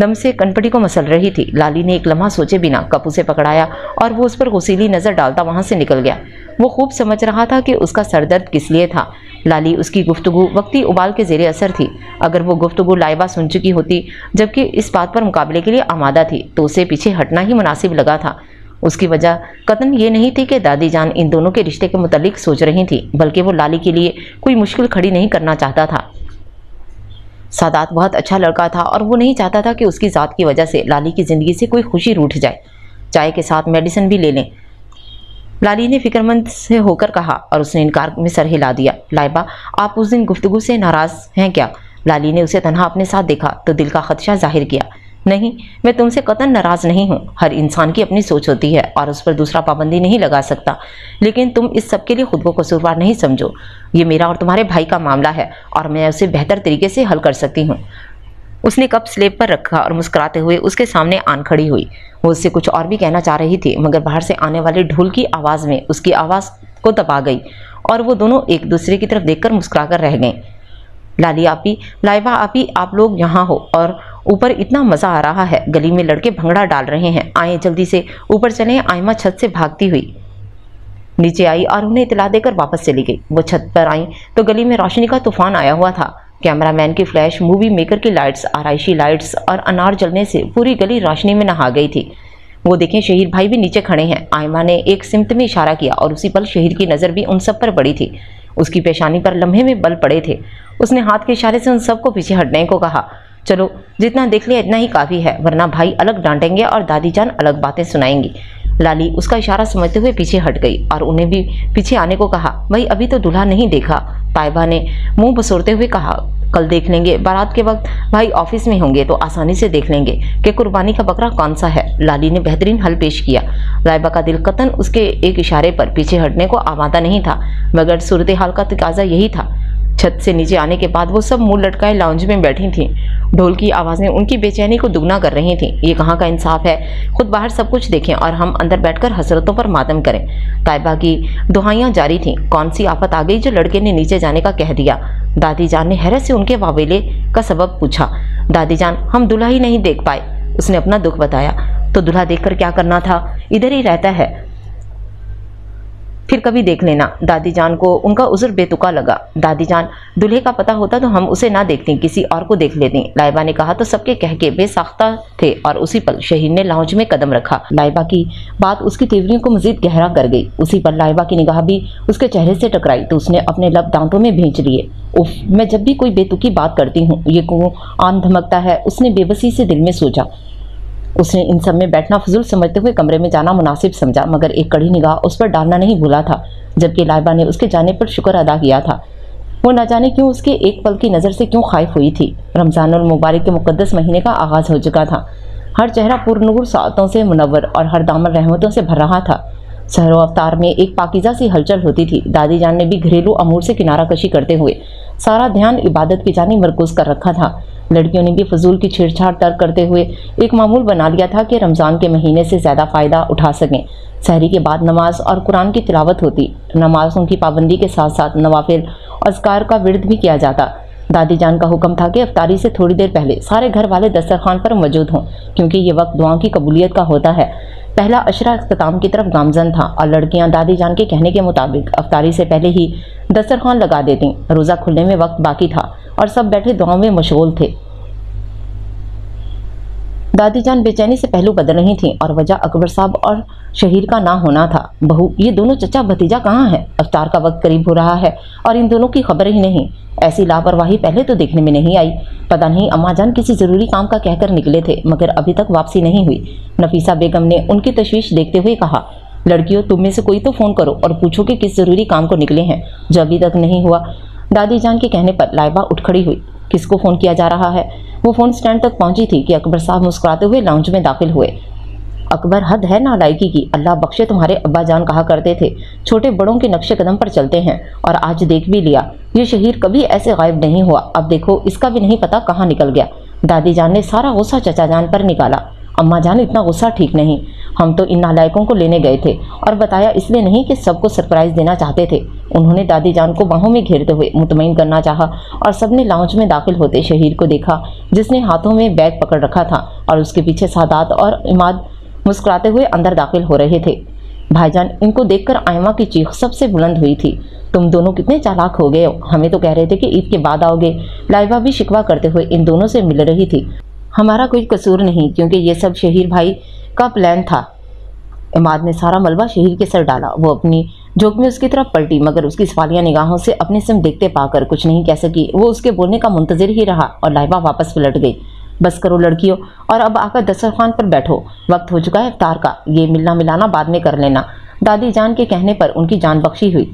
दम से कनपटी को मसल रही थी। लाली ने एक लम्हा सोचे बिना कप उसे पकड़ाया और वो उस पर गुस्सीली नजर डालता वहां से निकल गया। वो खूब समझ रहा था कि उसका सरदर्द किस लिए था। लाली उसकी गुफ्तगू वक्ती उबाल के जेरे असर थी। अगर वो गुफ्तगू लाइबा सुन चुकी होती जबकि इस बात पर मुकाबले के लिए आमादा थी तो उसे पीछे हटना ही मुनासिब लगा था। उसकी वजह कतन ये नहीं थी कि दादी जान इन दोनों के रिश्ते के मुतालिक सोच रही थी, बल्कि वो लाली के लिए कोई मुश्किल खड़ी नहीं करना चाहता था। सादात बहुत अच्छा लड़का था और वो नहीं चाहता था कि उसकी ज़ात की वजह से लाली की ज़िंदगी से कोई खुशी रूठ जाए। चाय के साथ मेडिसिन भी ले लें, लाली ने फिक्रमंद से होकर कहा और उसने इनकार में सर हिला दिया। लाइबा, आप उस दिन गुफ्तगू से नाराज़ हैं क्या? लाली ने उसे तन्हा अपने साथ देखा तो दिल का खदशा जाहिर किया। नहीं, मैं तुमसे कतन नाराज़ नहीं हूँ। हर इंसान की अपनी सोच होती है और उस पर दूसरा पाबंदी नहीं लगा सकता, लेकिन तुम इस सब के लिए खुद को कसूरवार नहीं समझो। ये मेरा और तुम्हारे भाई का मामला है और मैं उसे बेहतर तरीके से हल कर सकती हूँ। उसने कप स्लेब पर रखा और मुस्कुराते हुए उसके सामने आन खड़ी हुई। वो उससे कुछ और भी कहना चाह रही थी मगर बाहर से आने वाले ढोल की आवाज़ में उसकी आवाज़ को दबा गई और वो दोनों एक दूसरे की तरफ देखकर मुस्कुरा कर रह गए। लाली आपी, लाइबा आपी, आप लोग यहाँ हो और ऊपर इतना मज़ा आ रहा है। गली में लड़के भंगड़ा डाल रहे हैं, आए जल्दी से ऊपर चलें। आयमा छत से भागती हुई नीचे आई और उन्हें इतला देकर वापस चली गई। वो छत पर आई तो गली में रोशनी का तूफान आया हुआ था। कैमरामैन की फ्लैश, मूवी मेकर की लाइट्स, आराइशी लाइट्स और अनार जलने से पूरी गली रोशनी में नहा गई थी। वो देखें, शहीर भाई भी नीचे खड़े हैं। आयमा ने एक सिमत में इशारा किया और उसी पल शहीर की नज़र भी उन सब पर पड़ी थी। उसकी पेशानी पर लम्हे में बल पड़े थे। उसने हाथ के इशारे से उन सबको पीछे हटने को कहा। चलो, जितना देख लिया इतना ही काफ़ी है, वरना भाई अलग डांटेंगे और दादी जान अलग बातें सुनाएंगी। लाली उसका इशारा समझते हुए पीछे हट गई और उन्हें भी पीछे आने को कहा। भाई अभी तो दूल्हा नहीं देखा, ताइबा ने मुंह बसोरते हुए कहा। कल देख लेंगे, बारात के वक्त भाई ऑफिस में होंगे तो आसानी से देख लेंगे कि कुर्बानी का बकरा कौन सा है। लाली ने बेहतरीन हल पेश किया। लाइबा का दिल कतन उसके एक इशारे पर पीछे हटने को आमादा नहीं था, मगर सूरत हाल का तकाजा यही था। छत से नीचे आने के बाद वो सब मुंह लटकाए लाउंज में बैठी थीं। ढोल की आवाज़ें उनकी बेचैनी को दुगना कर रही थीं। ये कहाँ का इंसाफ है, खुद बाहर सब कुछ देखें और हम अंदर बैठकर हसरतों पर मातम करें। ताइबा की दुहाइयाँ जारी थीं। कौन सी आफत आ गई जो लड़के ने नीचे जाने का कह दिया? दादी जान ने हैरत से उनके वावेले का सबब पूछा। दादी जान, हम दूल्हा ही नहीं देख पाए। उसने अपना दुख बताया। तो दूल्हा देखकर क्या करना था, इधर ही रहता है। फिर कभी देख लेना। दादी जान को उनका उज़्र बेतुका लगा। दादी जान, दूल्हे का पता होता तो हम उसे ना देखती, किसी और को देख लेती। लाइबा ने कहा तो सबके कह के बेसाख्ता थे और उसी पल शहीर ने लाउंज में कदम रखा। लाइबा की बात उसकी तीव्रियों को मजीद गहरा कर गई। उसी पल लाइबा की निगाह भी उसके चेहरे से टकराई तो उसने अपने लब दांतों में भींच लिए। उफ, मैं जब भी कोई बेतुकी बात करती हूँ ये क्यों आन धमकता है, उसने बेबसी से दिल में सोचा। उसने इन सब में बैठना फजूल समझते हुए कमरे में जाना मुनासिब समझा, मगर एक कड़ी निगाह उस पर डालना नहीं भूला था। जबकि लाइबा ने उसके जाने पर शुक्र अदा किया था। वो न जाने क्यों उसके एक पल की नज़र से क्यों खाइफ हुई थी। रमज़ानुल मुबारक के मुक़द्दस महीने का आगाज़ हो चुका था। हर चेहरा पुरनूर सातों से मुनव्वर और हर दामन रहमतों से भर रहा था। सहरो अवतार में एक पाकीज़ा सी हलचल होती थी। दादी जान ने भी घरेलू अमूर से किनारा कशी करते हुए सारा ध्यान इबादत की जानी मरकूज़ कर रखा था। लड़कियों ने भी फजूल की छेड़छाड़ तर्क करते हुए एक मामूल बना लिया था कि रमज़ान के महीने से ज़्यादा फ़ायदा उठा सकें। सहरी के बाद नमाज और कुरान की तिलावत होती। नमाज़ों की पाबंदी के साथ साथ नवाफिल और अज़कार का विर्द भी किया जाता। दादी जान का हुक्म था कि अफ्तारी से थोड़ी देर पहले सारे घर वाले दस्तरखान पर मौजूद हों, क्योंकि ये वक्त दुआओं की कबूलियत का होता है। पहला अशरा अख्ताम की तरफ गामजन था और लड़कियां दादी जान के कहने के मुताबिक अफ्तारी से पहले ही दस्तरखान लगा देती। रोज़ा खुलने में वक्त बाकी था और सब बैठे दुआओं में मशगूल थे। दादी जान बेचैनी से पहलू बदल रही थीं और वजह अकबर साहब और शहीर का ना होना था। बहू, ये दोनों चचा भतीजा कहाँ हैं? अफ्तार का वक्त करीब हो रहा है और इन दोनों की खबर ही नहीं। ऐसी लापरवाही पहले तो देखने में नहीं आई। पता नहीं अम्मा जान किसी ज़रूरी काम का कहकर निकले थे, मगर अभी तक वापसी नहीं हुई। नफीसा बेगम ने उनकी तशवीश देखते हुए कहा, लड़कियों, तुम में से कोई तो फ़ोन करो और पूछो कि किस ज़रूरी काम को निकले हैं जो अभी तक नहीं हुआ। दादी जान के कहने पर लाइबा उठ खड़ी हुई। किसको फ़ोन किया जा रहा है? वो फ़ोन स्टैंड तक पहुंची थी कि अकबर साहब मुस्कुराते हुए लाउंज में दाखिल हुए। अकबर, हद है नालायकी की। अल्लाह बख्शे, तुम्हारे अब्बा जान कहा करते थे छोटे बड़ों के नक्शे कदम पर चलते हैं, और आज देख भी लिया। ये शहीर कभी ऐसे गायब नहीं हुआ। अब देखो इसका भी नहीं पता कहाँ निकल गया। दादी जान ने सारा गुस्सा चचा जान पर निकाला। अम्मा जान, इतना गुस्सा ठीक नहीं। हम तो इन नालायकों को लेने गए थे और बताया इसलिए नहीं कि सबको सरप्राइज़ देना चाहते थे। उन्होंने दादी जान को बाहों में घेरते हुए मुतमईन करना चाहा और सबने लाउंज में दाखिल होते शहीर को देखा, जिसने हाथों में बैग पकड़ रखा था और उसके पीछे सादात और इमाद मुस्कुराते हुए अंदर दाखिल हो रहे थे। भाईजान, इनको देखकर आयमा की चीख सबसे बुलंद हुई थी। तुम दोनों कितने चालाक हो गए हो, हमें तो कह रहे थे कि ईद के बाद आओगे। लाइबा भी शिकवा करते हुए इन दोनों से मिल रही थी। हमारा कोई कसूर नहीं, क्योंकि ये सब शहीर भाई का प्लान था। इमाद ने सारा मलबा शहीर के सर डाला। वो अपनी झोंक में उसकी तरफ पलटी, मगर उसकी सवालिया निगाहों से अपने सिम देखते पाकर कुछ नहीं कह सकी। वो उसके बोलने का मुंतजिर ही रहा और लाइबा वापस पलट गई। बस करो लड़कियों, और अब आकर दस्तरखान पर बैठो, वक्त हो चुका है इफ्तार का। ये मिलना मिलाना बाद में कर लेना। दादी जान के कहने पर उनकी जान बख्शी हुई।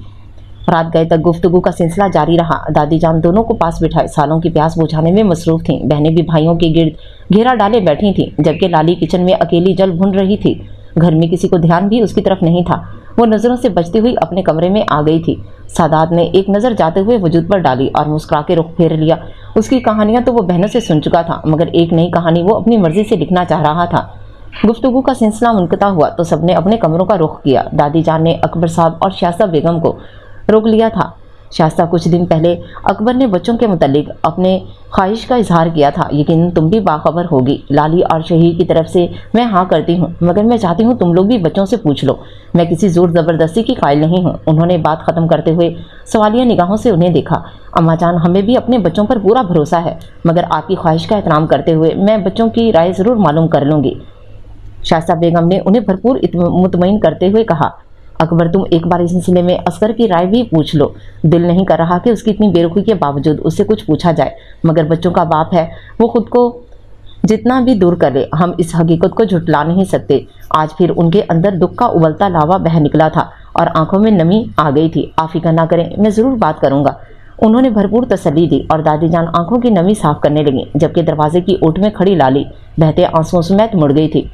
रात गए तक गुफ्तगू का सिलसिला जारी रहा। दादी जान दोनों को पास बिठाए सालों की प्यास बुझाने में मसरूफ थीं। बहनें भी भाइयों के गिर्द घेरा डाले बैठी थीं, जबकि लाली किचन में अकेली जल भुन रही थी। घर में किसी को ध्यान भी उसकी तरफ नहीं था। वो नज़रों से बचती हुई अपने कमरे में आ गई थी। सादात ने एक नज़र जाते हुए वजूद पर डाली और मुस्कुरा के रुख फेर लिया। उसकी कहानियां तो वो बहनों से सुन चुका था, मगर एक नई कहानी वो अपनी मर्जी से लिखना चाह रहा था। गुफ्तगू का सिलसिला मुनक़ता हुआ तो सबने अपने कमरों का रुख किया। दादी जान ने अकबर साहब और शास्ता बेगम को रोक लिया था। शास्ता, कुछ दिन पहले अकबर ने बच्चों के मुतालिक अपने ख्वाहिश का इजहार किया था। यकीन तुम भी बाखबर होगी। लाली और शहीर की तरफ से मैं हाँ करती हूँ, मगर मैं चाहती हूँ तुम लोग भी बच्चों से पूछ लो। मैं किसी जोर ज़बरदस्ती की कायल नहीं हूँ। उन्होंने बात ख़त्म करते हुए सवालिया निगाहों से उन्हें देखा। अम्मा जान, हमें भी अपने बच्चों पर पूरा भरोसा है, मगर आपकी ख्वाहिश का एहतराम करते हुए मैं बच्चों की राय ज़रूर मालूम कर लूँगी। शास्ता बेगम ने उन्हें भरपूर मुतमईन करते हुए कहा, अकबर, तुम एक बार इस सिलसिले में असगर की राय भी पूछ लो। दिल नहीं कर रहा कि उसकी इतनी बेरुखी के बावजूद उससे कुछ पूछा जाए, मगर बच्चों का बाप है, वो खुद को जितना भी दूर करे, हम इस हकीकत को झुटला नहीं सकते। आज फिर उनके अंदर दुख का उबलता लावा बह निकला था और आंखों में नमी आ गई थी। आप फिक्र ना करें, मैं ज़रूर बात करूँगा। उन्होंने भरपूर तसल्ली दी और दादी जान आंखों की नमी साफ करने लगी, जबकि दरवाजे की ओट में खड़ी लाली बहते आंसुओं समेत मुड़ गई थी।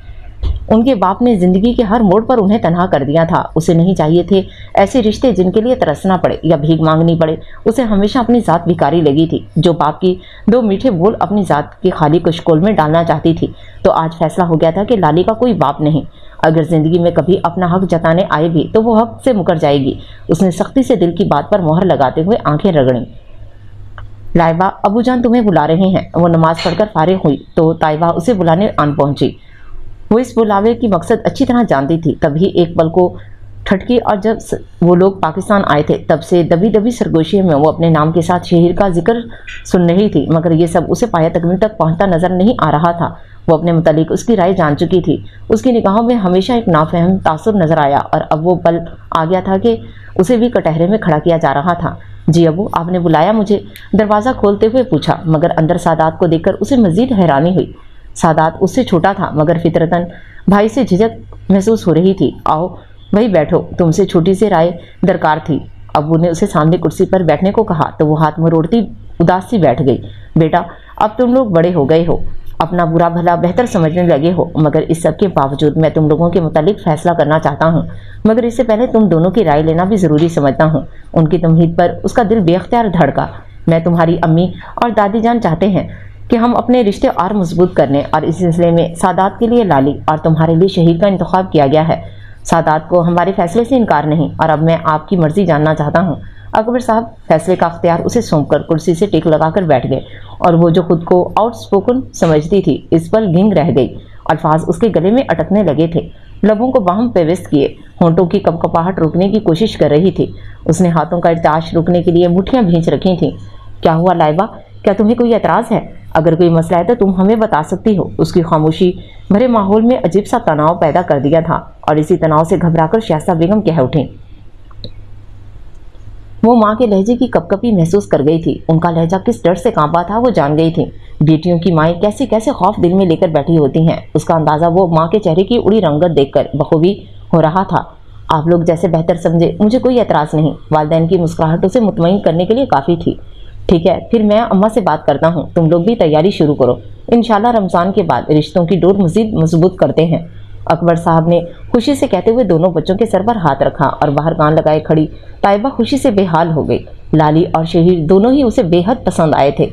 उनके बाप ने जिंदगी के हर मोड़ पर उन्हें तन्हा कर दिया था। उसे नहीं चाहिए थे ऐसे रिश्ते जिनके लिए तरसना पड़े या भीख मांगनी पड़े। उसे हमेशा अपनी ज़ात भिखारी लगी थी। जो बाप की दो मीठे बोल अपनी ज़ात के खाली कशकोल में डालना चाहती थी, तो आज फैसला हो गया था कि लाली का कोई बाप नहीं। अगर जिंदगी में कभी अपना हक जताने आए भी तो वो हक से मुकर जाएगी। उसने सख्ती से दिल की बात पर मोहर लगाते हुए आंखें रगड़ी। लाइबा, अबू जान तुम्हें बुला रहे हैं। वो नमाज पढ़कर फारिग हुई तो ताइबा उसे बुलाने आन पहुंची। वो इस बुलावे की मकसद अच्छी तरह जानती थी। तभी एक पल को ठटकी और जब वो लोग पाकिस्तान आए थे तब से दबी दबी सरगोशी में वो अपने नाम के साथ शहीर का जिक्र सुन रही थी, मगर ये सब उसे पाया तकमील तक पहुंचता नजर नहीं आ रहा था। वो अपने मुतालिक उसकी राय जान चुकी थी। उसकी निगाहों में हमेशा एक नाफहम तासुर नजर आया और अब वो पल आ गया था कि उसे भी कटहरे में खड़ा किया जा रहा था। जी अबू, आपने बुलाया मुझे? दरवाज़ा खोलते हुए पूछा, मगर अंदर सादात को देखकर उसे मजीद हैरानी हुई। सादात उससे छोटा था, मगर फितरतन भाई से झिझक महसूस हो रही थी। आओ वही बैठो, तुमसे छोटी सी राय दरकार थी। अबू ने उसे सामने कुर्सी पर बैठने को कहा तो वो हाथ मरोड़ती उदास सी बैठ गई। बेटा, अब तुम लोग बड़े हो गए हो, अपना बुरा भला बेहतर समझने लगे हो, मगर इस सब के बावजूद मैं तुम लोगों के मुतालिक फैसला करना चाहता हूँ। मगर इससे पहले तुम दोनों की राय लेना भी ज़रूरी समझता हूँ। उनकी तमहीद पर उसका दिल बेख्तियार धड़का। मैं तुम्हारी अम्मी और दादी जान चाहते हैं कि हम अपने रिश्ते और मजबूत करने और इस सिलसिले में सादात के लिए लाली और तुम्हारे लिए शहीद का इंतखाब किया गया है। सादात को हमारे फैसले से इनकार नहीं और अब मैं आपकी मर्जी जानना चाहता हूँ। अकबर साहब फैसले का अख्तियार उसे सौंपकर कुर्सी से टेक लगाकर बैठ गए और वो जो खुद को आउटस्पोकन समझती थी इस पर गिंग रह गई। अल्फाज उसके गले में अटकने लगे थे, लबों को बाहम पेवस्त किए, होंठों की कपकपाहट रोकने की कोशिश कर रही थी। उसने हाथों का इर्ताश रोकने के लिए मुट्ठियां भींच रखी थीं। क्या हुआ लाइबा, क्या तुम्हें कोई एतराज़ है? अगर कोई मसला है तो तुम हमें बता सकती हो। उसकी खामोशी भरे माहौल में अजीब सा तनाव पैदा कर दिया था और इसी तनाव से घबराकर शाइस्ता बेगम कह उठी। वो माँ के लहजे की कपकपी महसूस कर गई थी। उनका लहजा किस डर से कांपा था वो जान गई थी। बेटियों की माएँ कैसे कैसे खौफ दिल में लेकर बैठी होती हैं, उसका अंदाज़ा वो माँ के चेहरे की उड़ी रंगत देखकर बखूबी हो रहा था। आप लोग जैसे बेहतर समझे, मुझे कोई एतराज़ नहीं। वालिदैन की मुस्कुराहट उसे मुतमईन करने के लिए काफ़ी थी। ठीक है, फिर मैं अम्मा से बात करता हूँ, तुम लोग भी तैयारी शुरू करो। इंशाल्लाह रमज़ान के बाद रिश्तों की डोर मज़ीद मजबूत करते हैं। अकबर साहब ने खुशी से कहते हुए दोनों बच्चों के सर पर हाथ रखा और बाहर कान लगाए खड़ी ताइबा खुशी से बेहाल हो गई। लाली और शहीर दोनों ही उसे बेहद पसंद आए थे।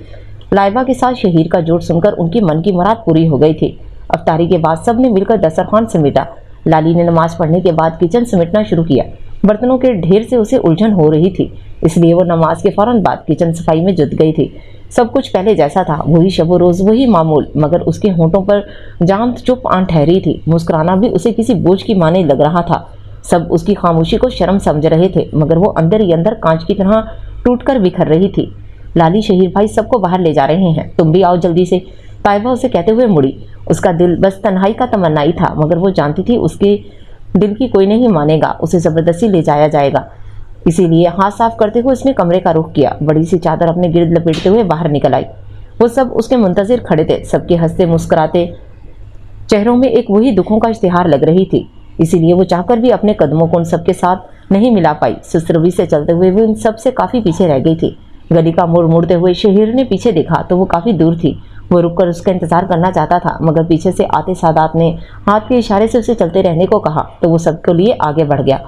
लाइबा के साथ शहीर का जोड़ सुनकर उनकी मन की मुराद पूरी हो गई थी। अफ्तारी के बाद सब ने मिलकर दस्तरखान समेटा। लाली ने नमाज पढ़ने के बाद किचन समेटना शुरू किया। बर्तनों के ढेर से उसे उलझन हो रही थी, इसलिए वो नमाज के फौरन बाद किचन सफाई में जुट गई थी। सब कुछ पहले जैसा था, वही शब रोज़ वही मामूल, मगर उसके होंठों पर जान चुप आन ठहरी थी। मुस्कुराना भी उसे किसी बोझ की माने लग रहा था। सब उसकी खामोशी को शर्म समझ रहे थे, मगर वो अंदर ही अंदर कांच की तरह टूटकर बिखर रही थी। लाली, शहीर भाई सबको बाहर ले जा रहे हैं, तुम भी आओ जल्दी से, ताइबा उसे कहते हुए मुड़ी। उसका दिल बस तन्हाई का तमन्नाई था, मगर वो जानती थी उसके दिल की कोई नहीं मानेगा, उसे ज़बरदस्ती ले जाया जाएगा। इसीलिए हाथ साफ करते हुए उसने कमरे का रुख किया। बड़ी सी चादर अपने गिर्द लपेटते हुए बाहर निकल आई। वो सब उसके मुंतजिर खड़े थे। सबके हंसते मुस्कुराते चेहरों में एक वही दुखों का इश्तिहार लग रही थी। इसीलिए वो चाहकर भी अपने कदमों को उन सबके साथ नहीं मिला पाई। सुस्तरवी से चलते हुए वो इन सब से काफ़ी पीछे रह गई थी। गली का मोड़ मुड़ते हुए शहीर ने पीछे देखा तो वो काफ़ी दूर थी। वो रुककर उसका इंतजार करना चाहता था, मगर पीछे से आते सादात ने हाथ के इशारे से उसे चलते रहने को कहा तो वो सबके लिए आगे बढ़ गया।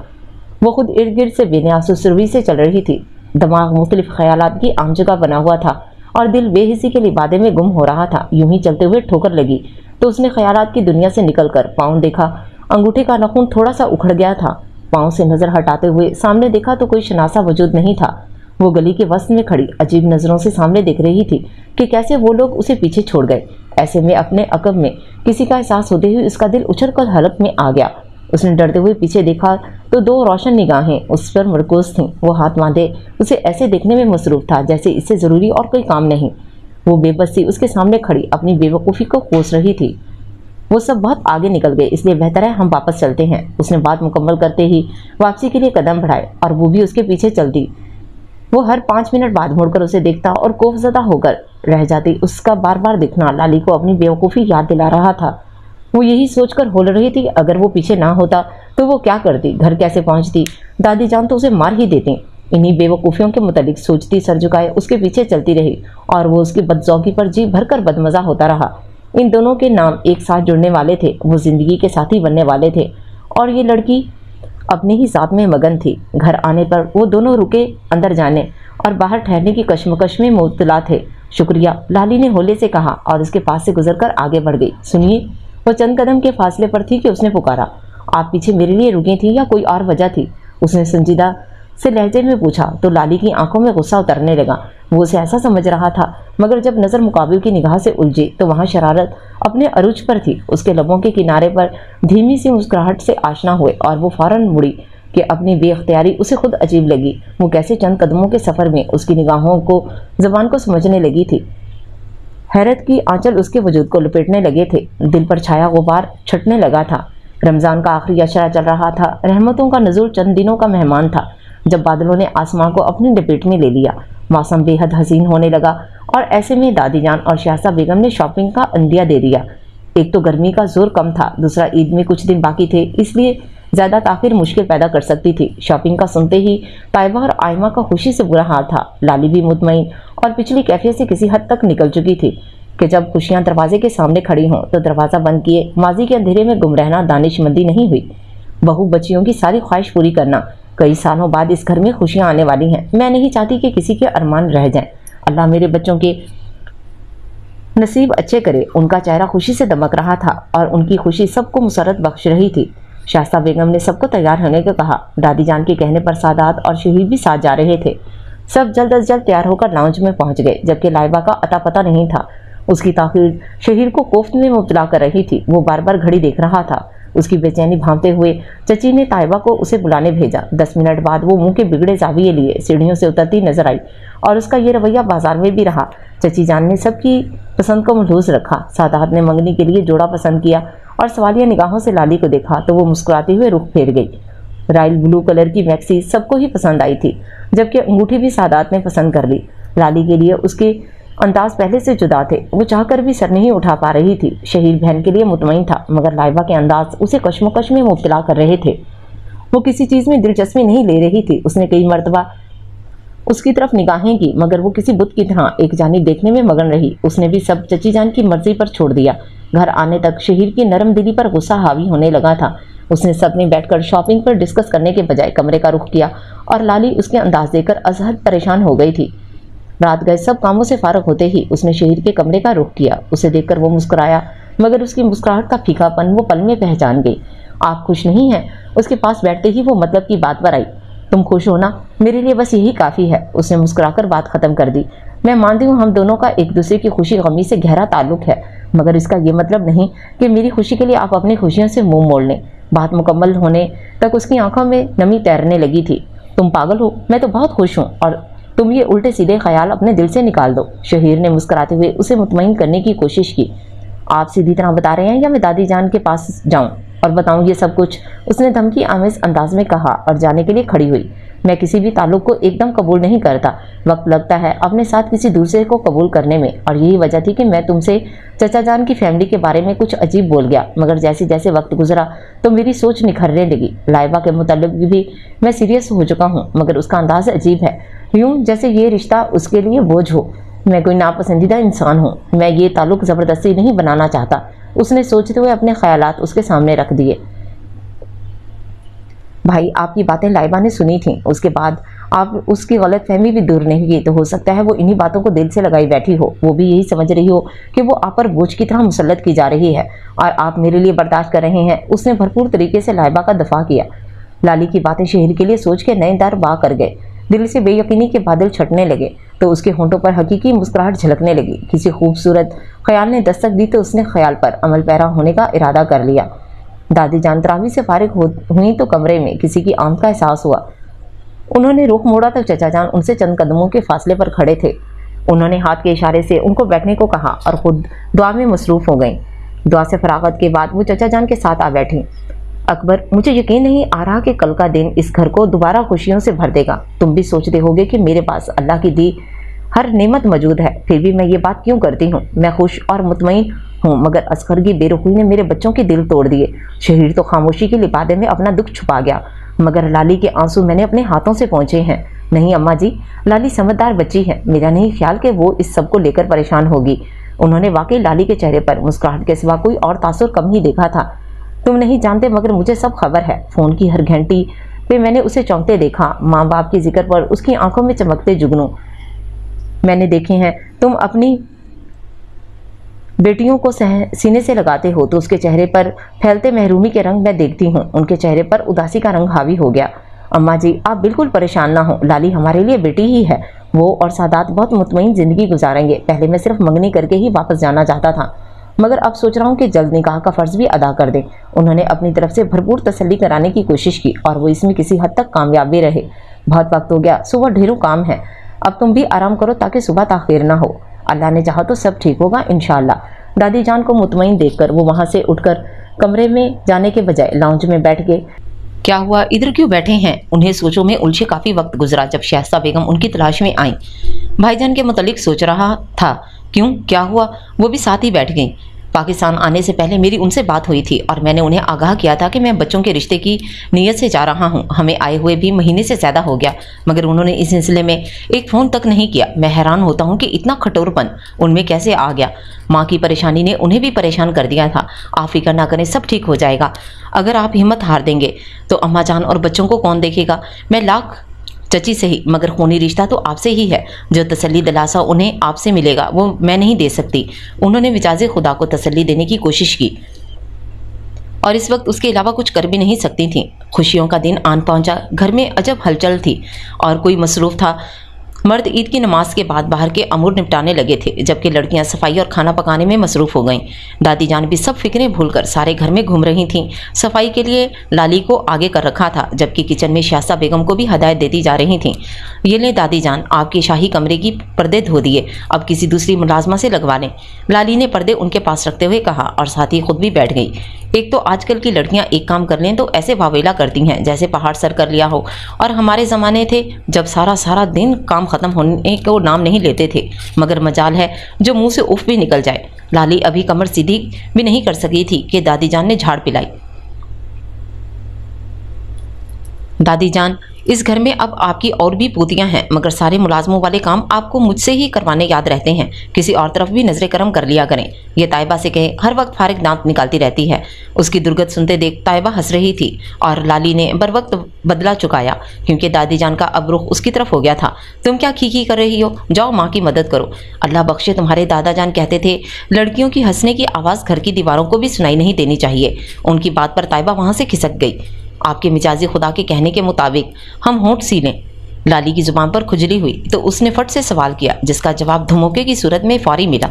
वो खुद इर्द गिर्द से बेनियाज सुस्तरवी से चल रही थी। दिमाग मुख्तलिफ ख्यालात की आम जगह बना हुआ था और दिल बेहिसी के लिबादे में गुम हो रहा था। यूं ही चलते हुए ठोकर लगी तो उसने ख्यालात की दुनिया से निकलकर पाँव देखा। अंगूठे का नाखून थोड़ा सा उखड़ गया था। पाँव से नज़र हटाते हुए सामने देखा तो कोई शनासा वजूद नहीं था। वो गली के वस्त में खड़ी अजीब नज़रों से सामने देख रही थी कि कैसे वो लोग उसे पीछे छोड़ गए। ऐसे में अपने अकब में किसी का एहसास होते हुए उसका दिल उछलकर हलक में आ गया। उसने डरते हुए पीछे देखा तो दो रोशन निगाहें उस पर मरकूज थीं। वो हाथ बांधे उसे ऐसे देखने में मसरूफ था जैसे इससे ज़रूरी और कोई काम नहीं। वो बेबसी उसके सामने खड़ी अपनी बेवकूफ़ी को कोस रही थी। वो सब बहुत आगे निकल गए, इसलिए बेहतर है हम वापस चलते हैं। उसने बात मुकम्मल करते ही वापसी के लिए कदम बढ़ाए और वो भी उसके पीछे चलती। वो हर 5 मिनट बाद मुड़कर उसे देखता और खौफज़दा होकर रह जाती। उसका बार बार दिखना लाली को अपनी बेवकूफ़ी याद दिला रहा था। वो यही सोचकर होल रही थी अगर वो पीछे ना होता तो वो क्या करती, घर कैसे पहुंचती, दादी जान तो उसे मार ही देती। इन्हीं बेवकूफ़ियों के मुतालिक सोचती सर झुकाए उसके पीछे चलती रही और वो उसकी बदज़ौकी पर जी भरकर बदमज़ा होता रहा। इन दोनों के नाम एक साथ जुड़ने वाले थे, वो ज़िंदगी के साथी बनने वाले थे और ये लड़की अपने ही साथ में मगन थी। घर आने पर वो दोनों रुके अंदर जाने और बाहर ठहरने की कश्मकश में मुब्तला थे। शुक्रिया, लाली ने होले से कहा और उसके पास से गुजरकर आगे बढ़ गई। सुनिए, वो चंद कदम के फासले पर थी कि उसने पुकारा। आप पीछे मेरे लिए रुकी थी या कोई और वजह थी? उसने संजीदा से लहजे में पूछा तो लाली की आंखों में गुस्सा उतरने लगा। वो उसे ऐसा समझ रहा था, मगर जब नज़र मुकाबिल की निगाह से उलझी तो वहाँ शरारत अपने अरूज पर थी। उसके लबों के किनारे पर धीमी सी मुस्कुराहट से आशना हुए और वो फौरन मुड़ी कि अपनी बेअख्तियारी उसे खुद अजीब लगी। वो कैसे चंद कदमों के सफ़र में उसकी निगाहों को ज़बान को समझने लगी थी। हैरत की आंचल उसके वजूद को लपेटने लगे थे। दिल पर छाया गुबार छटने लगा था। रमज़ान का आखिरी अशरा चल रहा था। रहमतों का नज़ुल चंद दिनों का मेहमान था। जब बादलों ने आसमां को अपनी लपेट में ले लिया, मौसम बेहद हसीन होने लगा और ऐसे में दादी जान और शाहसा बेगम ने शॉपिंग का अंदिया दे दिया। एक तो गर्मी का जोर कम था, दूसरा ईद में कुछ दिन बाकी थे, इसलिए ज़्यादा ताखिर मुश्किल पैदा कर सकती थी। शॉपिंग का सुनते ही ताइबा और आयमा का खुशी से बुरा हाल था। लाली भी मुतमईन और पिछली कैफियत से किसी हद तक निकल चुकी थी कि जब खुशियां दरवाजे के सामने खड़ी हों तो दरवाज़ा बंद किए माजी के अंधेरे में गुम रहना दानिशमंदी नहीं हुई। बहू बच्चियों की सारी ख्वाहिश पूरी करना। कई सालों बाद इस घर में खुशियां आने वाली हैं। मैं नहीं चाहती कि किसी के अरमान रह जाएं। अल्लाह मेरे बच्चों के नसीब अच्छे करे। उनका चेहरा खुशी से दमक रहा था और उनकी खुशी सबको मुसरत बख्श रही थी। शास्ता बेगम ने सबको तैयार होने को कहा। दादी जान के कहने पर सादात और शहीद भी साथ जा रहे थे। सब जल्द अज जल्द तैयार होकर लाउंज में पहुंच गए, जबकि लाइबा का अता पता नहीं था। उसकी ताखीर शहीर को कोफ्त में मुब्तला कर रही थी। वो बार बार घड़ी देख रहा था। उसकी बेचैनी भांपते हुए चची ने ताइबा को उसे बुलाने भेजा। 10 मिनट बाद वो मुंह के बिगड़े जाविये लिए सीढ़ियों से उतरती नजर आई और उसका ये रवैया बाजार में भी रहा। चची जान ने सबकी पसंद को मलहूज रखा। सादात ने मंगनी के लिए जोड़ा पसंद किया और सवालिया निगाहों से लाली को देखा तो वो मुस्कुराते हुए रुख फेर गई। रॉयल ब्लू कलर की मैक्सी सबको ही पसंद आई थी, जबकि अंगूठी भी सादात ने पसंद कर ली। लाली के लिए उसके अंदाज पहले से जुदा थे। वो चाहकर भी सर नहीं उठा पा रही थी। शहीर बहन के लिए मुतमईन था, मगर लाइबा के अंदाज उसे कश्मकश में मुब्तला कर रहे थे। वो किसी चीज़ में दिलचस्पी नहीं ले रही थी। उसने कई मरतबा उसकी तरफ निगाहें की, मगर वो किसी बुत की तरह एक जानिब देखने में मगन रही। उसने भी सब चची जान की मर्जी पर छोड़ दिया। घर आने तक शहीर की नरम दिली पर गुस्सा हावी होने लगा था। उसने सब में बैठकर शॉपिंग पर डिस्कस करने के बजाय कमरे का रुख किया और लाली उसके अंदाज देकर अजहद परेशान हो गई थी। रात गए सब कामों से फारग होते ही उसने शहीर के कमरे का रुख किया। उसे देखकर वो मुस्कुराया, मगर उसकी मुस्कुराहट का फीकापन वो पल में पहचान गई। आप खुश नहीं हैं? उसके पास बैठते ही वो मतलब की बात पर आई। तुम खुश हो ना? मेरे लिए बस यही काफ़ी है। उसने मुस्कुराकर बात ख़त्म कर दी। मैं मानती हूँ हम दोनों का एक दूसरे की खुशी गमी से गहरा ताल्लुक है, मगर इसका ये मतलब नहीं कि मेरी खुशी के लिए आप अपनी खुशियों से मुंह मोड़ लें। बात मुकम्मल होने तक उसकी आंखों में नमी तैरने लगी थी। तुम पागल हो? मैं तो बहुत खुश हूँ और तुम ये उल्टे सीधे ख्याल अपने दिल से निकाल दो। शहीर ने मुस्कुराते हुए उसे मुतमईन करने की कोशिश की। आप सीधी तरह बता रहे हैं या मैं दादी जान के पास जाऊं और बताऊं ये सब कुछ? उसने धमकी आमेज अंदाज में कहा और जाने के लिए खड़ी हुई। मैं किसी भी ताल्लुक को एकदम कबूल नहीं करता। वक्त लगता है अपने साथ किसी दूसरे को कबूल करने में, और यही वजह थी कि मैं तुमसे चचा जान की फैमिली के बारे में कुछ अजीब बोल गया। मगर जैसे जैसे वक्त गुजरा तो मेरी सोच निखरने लगी। लाइबा के मुताल्लिक भी मैं सीरियस हो चुका हूँ, मगर उसका अंदाज अजीब है, यूं जैसे ये रिश्ता उसके लिए बोझ हो। मैं कोई नापसंदीदा इंसान हूँ। मैं ये ताल्लुक ज़बरदस्ती नहीं बनाना चाहता। उसने सोचते हुए अपने ख्यालात उसके सामने रख दिए। भाई, आपकी बातें लाइबा ने सुनी थीं। उसके बाद आप उसकी गलत फहमी भी दूर नहीं की, तो हो सकता है वो इन्हीं बातों को दिल से लगाई बैठी हो। वो भी यही समझ रही हो कि वो आप पर बोझ की तरह मुसल्लत की जा रही है और आप मेरे लिए बर्दाश्त कर रहे हैं। उसने भरपूर तरीके से लाइबा का दफा किया। लाली की बातें शहर के लिए सोच के नए दर बा कर गए। दिल से बेयकीनी के बादल छटने लगे तो उसके होंठों पर हकीकी मुस्कुराहट झलकने लगी। किसी खूबसूरत ख्याल ने दस्तक दी तो उसने ख्याल पर अमल पैरा होने का इरादा कर लिया। दादी जान तरावी से फारिग हुई तो कमरे में किसी की आमद का एहसास हुआ। उन्होंने रुख मोड़ा तो चचा जान उनसे चंद कदमों के फासले पर खड़े थे। उन्होंने हाथ के इशारे से उनको बैठने को कहा और खुद दुआ में मसरूफ़ हो गईं। दुआ से फरागत के बाद वो चचा जान के साथ आ बैठी। अकबर, मुझे यकीन नहीं आ रहा कि कल का दिन इस घर को दोबारा खुशियों से भर देगा। तुम भी सोचते होगे कि मेरे पास अल्लाह की दी हर नेमत मौजूद है, फिर भी मैं ये बात क्यों करती हूँ? मैं खुश और मुतमईन हूँ, मगर असगर की बेरुखी ने मेरे बच्चों के दिल तोड़ दिए। शहीर तो खामोशी के लिबादे में अपना दुख छुपा गया, मगर लाली के आंसू मैंने अपने हाथों से पहुँचे हैं। नहीं अम्मा जी, लाली समझदार बच्ची है। मेरा नहीं ख्याल कि वो इस सब को लेकर परेशान होगी। उन्होंने वाकई लाली के चेहरे पर मुस्कुराहट के सिवा कोई और तासुर कम ही देखा था। तुम नहीं जानते, मगर मुझे सब खबर है। फ़ोन की हर घंटी पे मैंने उसे चौंकते देखा। माँ बाप के जिक्र पर उसकी आंखों में चमकते जुगनू मैंने देखे हैं। तुम अपनी बेटियों को सीने से लगाते हो तो उसके चेहरे पर फैलते महरूमी के रंग मैं देखती हूँ। उनके चेहरे पर उदासी का रंग हावी हो गया। अम्मा जी, आप बिल्कुल परेशान ना हो। लाली हमारे लिए बेटी ही है। वो और सादात बहुत मुतमईन ज़िंदगी गुजारेंगे। पहले मैं सिर्फ मंगनी करके ही वापस जाना चाहता था, मगर अब सोच रहा हूँ कि जल्द निकाह का फ़र्ज़ भी अदा कर दें। उन्होंने अपनी तरफ से भरपूर तसल्ली कराने की कोशिश की और वो इसमें किसी हद तक कामयाब भी रहे। बहुत वक्त हो गया, सुबह ढेरों काम है, अब तुम भी आराम करो ताकि सुबह ताख़ीर ना हो। अल्लाह ने चाहा तो सब ठीक होगा इंशाअल्लाह। दादी जान को मुतमईन देखकर वो वहाँ से उठकर कमरे में जाने के बजाय लाउंज में बैठ गए। क्या हुआ, इधर क्यों बैठे हैं? उन्हें सोचों में उलझे काफ़ी वक्त गुजरा जब शाइस्ता बेगम उनकी तलाश में आई। भाईजान के मुतालिक सोच रहा था। क्यों, क्या हुआ? वो भी साथ ही बैठ गईं। पाकिस्तान आने से पहले मेरी उनसे बात हुई थी और मैंने उन्हें आगाह किया था कि मैं बच्चों के रिश्ते की नीयत से जा रहा हूं। हमें आए हुए भी महीने से ज़्यादा हो गया, मगर उन्होंने इस सिलसिले में एक फ़ोन तक नहीं किया। मैं हैरान होता हूं कि इतना कठोरपन उनमें कैसे आ गया। माँ की परेशानी ने उन्हें भी परेशान कर दिया था। आप फिक्र ना करें, सब ठीक हो जाएगा। अगर आप हिम्मत हार देंगे तो अम्मा जान और बच्चों को कौन देखेगा? मैं लाख चची से ही, मगर खूनी रिश्ता तो आपसे ही है। जो तसल्ली दिलासा उन्हें आपसे मिलेगा वो मैं नहीं दे सकती। उन्होंने मिजाज खुदा को तसल्ली देने की कोशिश की और इस वक्त उसके अलावा कुछ कर भी नहीं सकती थी। खुशियों का दिन आन पहुंचा। घर में अजब हलचल थी और कोई मसरूफ़ था। मर्द ईद की नमाज के बाद बाहर के अमूर निपटाने लगे थे, जबकि लड़कियां सफाई और खाना पकाने में मसरूफ़ हो गईं। दादी जान भी सब फिक्रें भूलकर सारे घर में घूम रही थीं। सफाई के लिए लाली को आगे कर रखा था, जबकि किचन में शाइस्ता बेगम को भी हदायत देती जा रही थीं। ये ले दादी जान, आपके शाही कमरे की पर्दे धो दिए, अब किसी दूसरी मुलाजमा से लगवा लें। लाली ने पर्दे उनके पास रखते हुए कहा और साथ ही खुद भी बैठ गई। एक तो आजकल की लड़कियां एक काम कर लें तो ऐसे वावेला करती हैं जैसे पहाड़ सर कर लिया हो। और हमारे ज़माने थे जब सारा दिन काम ख़त्म होने को नाम नहीं लेते थे, मगर मजाल है जो मुंह से उफ भी निकल जाए। लाली अभी कमर सीधी भी नहीं कर सकी थी कि दादी जान ने झाड़ पिलाई। दादी जान, इस घर में अब आपकी और भी पोतियां हैं, मगर सारे मुलाजमों वाले काम आपको मुझसे ही करवाने याद रहते हैं। किसी और तरफ भी नजर करम कर लिया करें। ये ताइबा से कहे, हर वक्त फारिग दांत निकालती रहती है। उसकी दुर्गत सुनते देख ताइबा हंस रही थी और लाली ने बर वक्त बदला चुकाया, क्योंकि दादी जान का अब रुख उसकी तरफ हो गया था। तुम क्या खीखी कर रही हो? जाओ माँ की मदद करो। अल्लाह बख्शे, तुम्हारे दादा जान कहते थे लड़कियों की हंसने की आवाज़ घर की दीवारों को भी सुनाई नहीं देनी चाहिए। उनकी बात पर ताइबा वहाँ से खिसक गई। आपके मिजाजी खुदा के कहने के मुताबिक हम होंठ सी लें। लाली की जुबान पर खुजली हुई तो उसने फट से सवाल किया, जिसका जवाब धमोके की सूरत में फौरी मिला।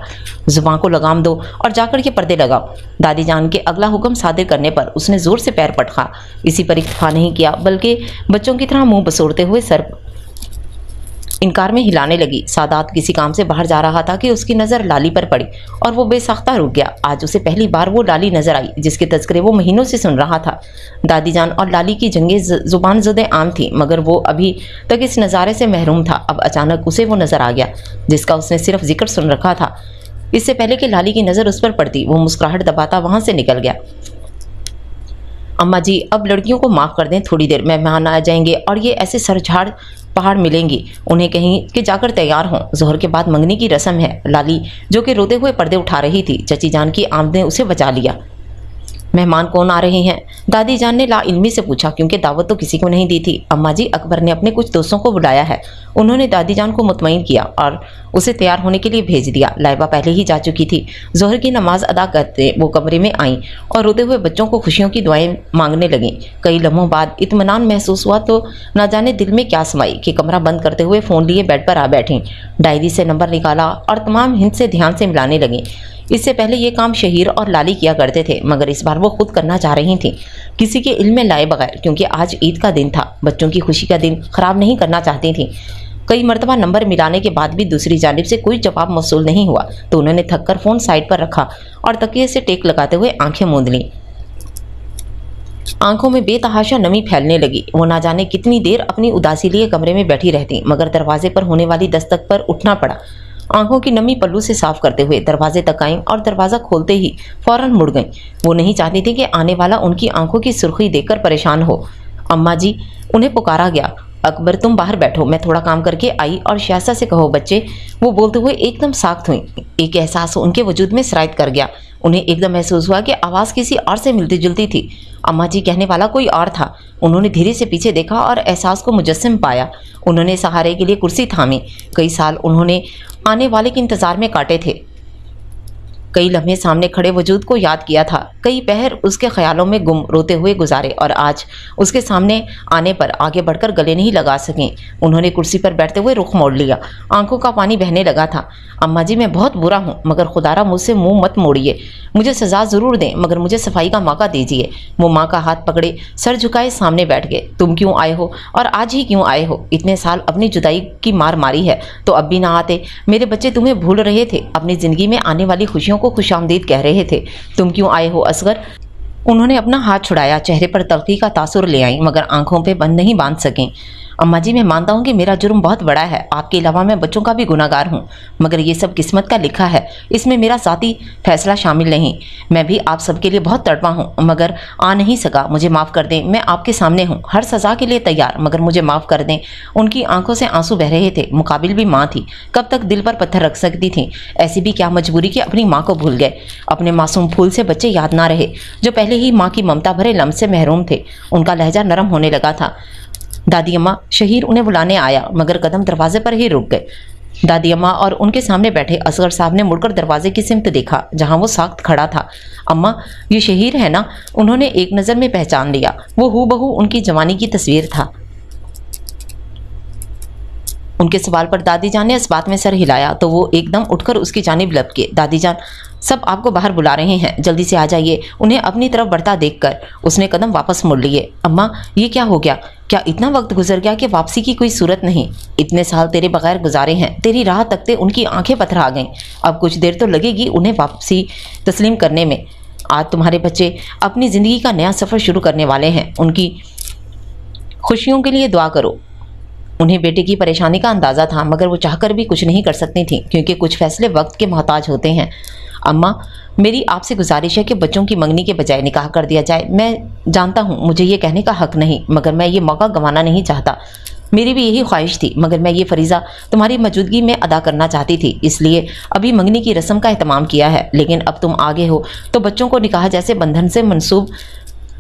जुबान को लगाम दो और जाकर के पर्दे लगाओ। दादी जान के अगला हुक्म सादिर करने पर उसने जोर से पैर पटका। इसी पर इक्तफा नहीं किया, बल्कि बच्चों की तरह मुंह बसोड़ते हुए सर इनकार में हिलाने लगी। सादात किसी काम से बाहर जा रहा था कि उसकी नज़र लाली पर पड़ी और वो बेसाख्ता रुक गया। आज उसे पहली बार वो लाली नजर आई जिसके तज़किरे वो महीनों से सुन रहा था। दादी जान और लाली की जंगे जुबान ज़ुदे आम थी, मगर वो अभी तक इस नज़ारे से महरूम था। अब अचानक उसे वो नज़र आ गया जिसका उसने सिर्फ जिक्र सुन रखा था। इससे पहले कि लाली की नज़र उस पर पड़ती, वो मुस्कुराहट दबाता वहाँ से निकल गया। अम्मा जी, अब लड़कियों को माफ़ कर दें, थोड़ी देर मेहमान आ जाएंगे और ये ऐसे सरझाड़ पहाड़ मिलेंगी। उन्हें कहीं कि जाकर तैयार हों, जोहर के बाद मंगनी की रस्म है। लाली जो कि रोते हुए पर्दे उठा रही थी, चची जान की आमद ने उसे बचा लिया। मेहमान कौन आ रहे हैं? दादी जान ने लाइल्मी से पूछा, क्योंकि दावत तो किसी को नहीं दी थी। अम्मा जी, अकबर ने अपने कुछ दोस्तों को बुलाया है। उन्होंने दादी जान को मुतमईन किया और उसे तैयार होने के लिए भेज दिया। लाइबा पहले ही जा चुकी थी। जोहर की नमाज अदा करते वो कमरे में आईं और रोते हुए बच्चों को खुशियों की दुआएं मांगने लगीं। कई लम्हों बाद इत्मीनान महसूस हुआ तो ना जाने दिल में क्या समाई कि कमरा बंद करते हुए फ़ोन लिए बेड पर आ बैठीं। डायरी से नंबर निकाला और तमाम हिंद से ध्यान से मिलाने लगीं। इससे पहले ये काम शहीर और लाली किया करते थे, मगर इस बार वो खुद करना चाह रही थीं, किसी के इल्म में लाए बगैर, क्योंकि आज ईद का दिन था। बच्चों की खुशी का दिन खराब नहीं करना चाहती थीं। कई मरतबा नंबर मिलाने के बाद भी दूसरी जानिब से कोई जवाब मौसूल नहीं हुआ तो उन्होंने थककर फ़ोन साइड पर रखा और तकिए से टेक लगाते हुए आंखें मूंद लीं। आंखों में बेतहाशा नमी फैलने लगी। वो ना जाने कितनी देर अपनी उदासी लिए कमरे में बैठी रहती, मगर दरवाजे पर होने वाली दस्तक पर उठना पड़ा। आंखों की नमी पल्लू से साफ करते हुए दरवाजे तक आईं और दरवाज़ा खोलते ही फौरन मुड़ गईं। वो नहीं चाहती थी कि आने वाला उनकी आंखों की सुर्खी देखकर परेशान हो। अम्मा जी, उन्हें पुकारा गया। अकबर, तुम बाहर बैठो, मैं थोड़ा काम करके आई और शाइस्ता से कहो बच्चे। वो बोलते हुए एकदम साख्त हुई। एक एहसास उनके वजूद में सरायत कर गया। उन्हें एकदम महसूस हुआ कि आवाज़ किसी और से मिलती जुलती थी। अम्मा जी कहने वाला कोई और था। उन्होंने धीरे से पीछे देखा और एहसास को मुजस्सिम पाया। उन्होंने सहारे के लिए कुर्सी थामी। कई साल उन्होंने आने वाले के इंतज़ार में काटे थे। कई लम्हे सामने खड़े वजूद को याद किया था, कई पहर उसके ख्यालों में गुम रोते हुए गुजारे और आज उसके सामने आने पर आगे बढ़कर गले नहीं लगा सकें। उन्होंने कुर्सी पर बैठते हुए रुख मोड़ लिया, आंखों का पानी बहने लगा था। अम्मा जी, मैं बहुत बुरा हूँ, मगर खुदारा मुझसे मुंह मत मोड़िए, मुझे सजा ज़रूर दें, मगर मुझे सफाई का मौका दीजिए। वो माँ का हाथ पकड़े सर झुकाए सामने बैठ गए। तुम क्यों आए हो और आज ही क्यों आए हो? इतने साल अपनी जुदाई की मार मारी है तो अब भी ना आते? मेरे बच्चे तुम्हें भूल रहे थे, अपनी ज़िंदगी में आने वाली खुशियों को खुशामदीद कह रहे थे। तुम क्यों आए हो असगर? उन्होंने अपना हाथ छुड़ाया, चेहरे पर तल्खी का तासुर ले आई, मगर आंखों पे बंद नहीं बांध सकें। अम्मा जी, मैं मानता हूँ कि मेरा जुर्म बहुत बड़ा है, आपके अलावा मैं बच्चों का भी गुनाहगार हूँ, मगर ये सब किस्मत का लिखा है, इसमें मेरा साथी फैसला शामिल नहीं। मैं भी आप सबके लिए बहुत तड़पा हूँ, मगर आ नहीं सका, मुझे माफ़ कर दें। मैं आपके सामने हूँ, हर सज़ा के लिए तैयार, मगर मुझे माफ़ कर दें। उनकी आंखों से आंसू बह रहे थे। मुकाबिल भी माँ थी, कब तक दिल पर पत्थर रख सकती थी? ऐसी भी क्या मजबूरी कि अपनी माँ को भूल गए? अपने मासूम फूल से बच्चे याद ना रहे, जो पहले ही माँ की ममता भरे लम्स से महरूम थे। उनका लहजा नरम होने लगा था। दादी अम्मा, शहीर उन्हें बुलाने आया, मगर कदम दरवाजे पर ही रुक गए। दादी अम्मा और उनके सामने बैठे असगर साहब ने मुड़कर दरवाजे की सिमत देखा, जहां वो साख्त खड़ा था। अम्मा, ये शहीर है ना? उन्होंने एक नज़र में पहचान लिया। वो हूबहू उनकी जवानी की तस्वीर था। उनके सवाल पर दादी जान ने इस बात में सर हिलाया तो वो एकदम उठकर उसकी जानिब लपके। दादी जान, सब आपको बाहर बुला रहे हैं, जल्दी से आ जाइए। उन्हें अपनी तरफ बढ़ता देखकर उसने कदम वापस मोड़ लिए। अम्मा, ये क्या हो गया? क्या इतना वक्त गुजर गया कि वापसी की कोई सूरत नहीं? इतने साल तेरे बगैर गुजारे हैं, तेरी राह तकते उनकी आंखें पथरा गईं। अब कुछ देर तो लगेगी उन्हें वापसी तस्लीम करने में। आज तुम्हारे बच्चे अपनी ज़िंदगी का नया सफ़र शुरू करने वाले हैं, उनकी खुशियों के लिए दुआ करो। उन्हें बेटे की परेशानी का अंदाज़ा था, मगर वो चाहकर भी कुछ नहीं कर सकती थी, क्योंकि कुछ फैसले वक्त के मोहताज होते हैं। अम्मा, मेरी आपसे गुजारिश है कि बच्चों की मंगनी के बजाय निकाह कर दिया जाए। मैं जानता हूँ मुझे ये कहने का हक नहीं, मगर मैं ये मौका गंवाना नहीं चाहता। मेरी भी यही ख्वाहिश थी, मगर मैं ये फरीज़ा तुम्हारी मौजूदगी में अदा करना चाहती थी, इसलिए अभी मंगनी की रस्म का एहतमाम किया है। लेकिन अब तुम आगे हो तो बच्चों को निकाह जैसे बंधन से मंसूब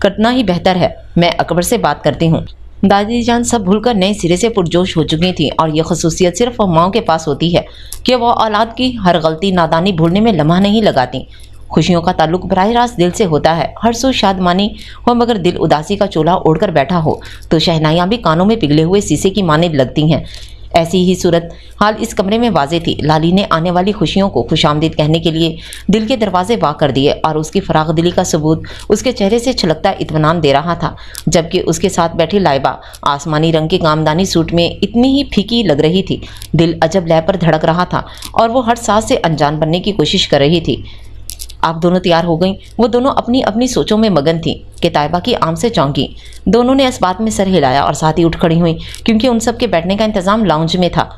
करना ही बेहतर है। मैं अकबर से बात करती हूँ। दादी जान सब भूलकर नए सिरे से पुरजोश हो चुकी थी, और यह खसूसियत सिर्फ माओं के पास होती है कि वह औलाद की हर गलती नादानी भूलने में लम्हा नहीं लगाती। खुशियों का ताल्लुक बराह रास्त दिल से होता है। हर सू शादमानी हो, मगर दिल उदासी का चोला ओढ़कर बैठा हो तो शहनाइयाँ भी कानों में पिघले हुए शीशे की मानिंद लगती हैं। ऐसी ही सूरत हाल इस कमरे में वाजे थी। लाली ने आने वाली खुशियों को खुशामदीद कहने के लिए दिल के दरवाजे वाक कर दिए, और उसकी फराग दिली का सबूत उसके चेहरे से छलकता इत्मीनान दे रहा था। जबकि उसके साथ बैठी लाइबा आसमानी रंग के कामदानी सूट में इतनी ही फीकी लग रही थी। दिल अजब लय पर धड़क रहा था, और वो हर सांस से अनजान बनने की कोशिश कर रही थी। आप दोनों तैयार हो गईं? वो दोनों अपनी अपनी सोचों में मगन थीं कि ताइबा की आम से चौंकी। दोनों ने इस बात में सर हिलाया और साथ ही उठ खड़ी हुई, क्योंकि उन सब के बैठने का इंतजाम लाउंज में था।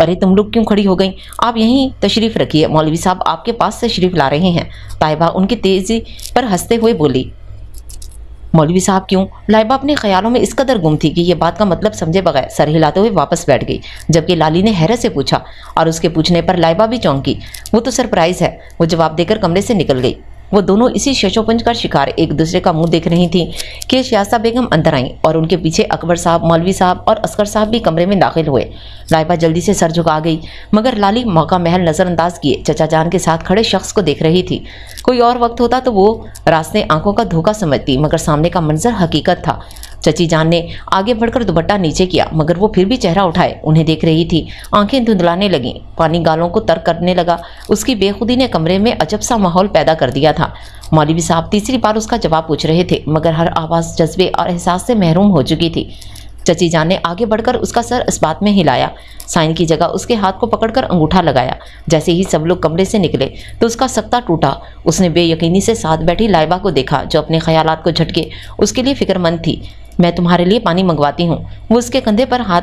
अरे तुम लोग क्यों खड़ी हो गई? आप यहीं तशरीफ़ रखिए, मौलवी साहब आपके पास तशरीफ़ ला रहे हैं। ताइबा उनकी तेज़ी पर हंसते हुए बोली। मौलवी साहब क्यों? लाइबा अपने ख्यालों में इस कदर गुम थी कि ये बात का मतलब समझे बगैर सर हिलाते हुए वापस बैठ गई, जबकि लाली ने हैरत से पूछा, और उसके पूछने पर लाइबा भी चौंकी। वो तो सरप्राइज़ है। वो जवाब देकर कमरे से निकल गई। वो दोनों इसी शशोपंज का शिकार एक दूसरे का मुंह देख रही थी कि शायस्ता बेगम अंदर आईं, और उनके पीछे अकबर साहब, मौलवी साहब और असगर साहब भी कमरे में दाखिल हुए। लाइबा जल्दी से सर झुका गई, मगर लाली मौका महल नज़रअंदाज किए चचा जान के साथ खड़े शख्स को देख रही थी। कोई और वक्त होता तो वो रास्ते आंखों का धोखा समझती, मगर सामने का मंजर हकीकत था। चची जान ने आगे बढ़कर दुपट्टा नीचे किया, मगर वो फिर भी चेहरा उठाए उन्हें देख रही थी। आंखें धुंधलाने लगीं, पानी गालों को तर्क करने लगा। उसकी बेखुदी ने कमरे में अजब सा माहौल पैदा कर दिया था। मौलवी साहब तीसरी बार उसका जवाब पूछ रहे थे, मगर हर आवाज़ जज्बे और एहसास से महरूम हो चुकी थी। चची जान ने आगे बढ़कर उसका सर इस बात में हिलाया, साइन की जगह उसके हाथ को पकड़कर अंगूठा लगाया। जैसे ही सब लोग कमरे से निकले तो उसका सख्ता टूटा। उसने बेयकीनी से साथ बैठी लाइबा को देखा, जो अपने ख्यालात को झटके उसके लिए फिक्रमंद थी। मैं तुम्हारे लिए पानी मंगवाती हूँ। वो उसके कंधे पर हाथ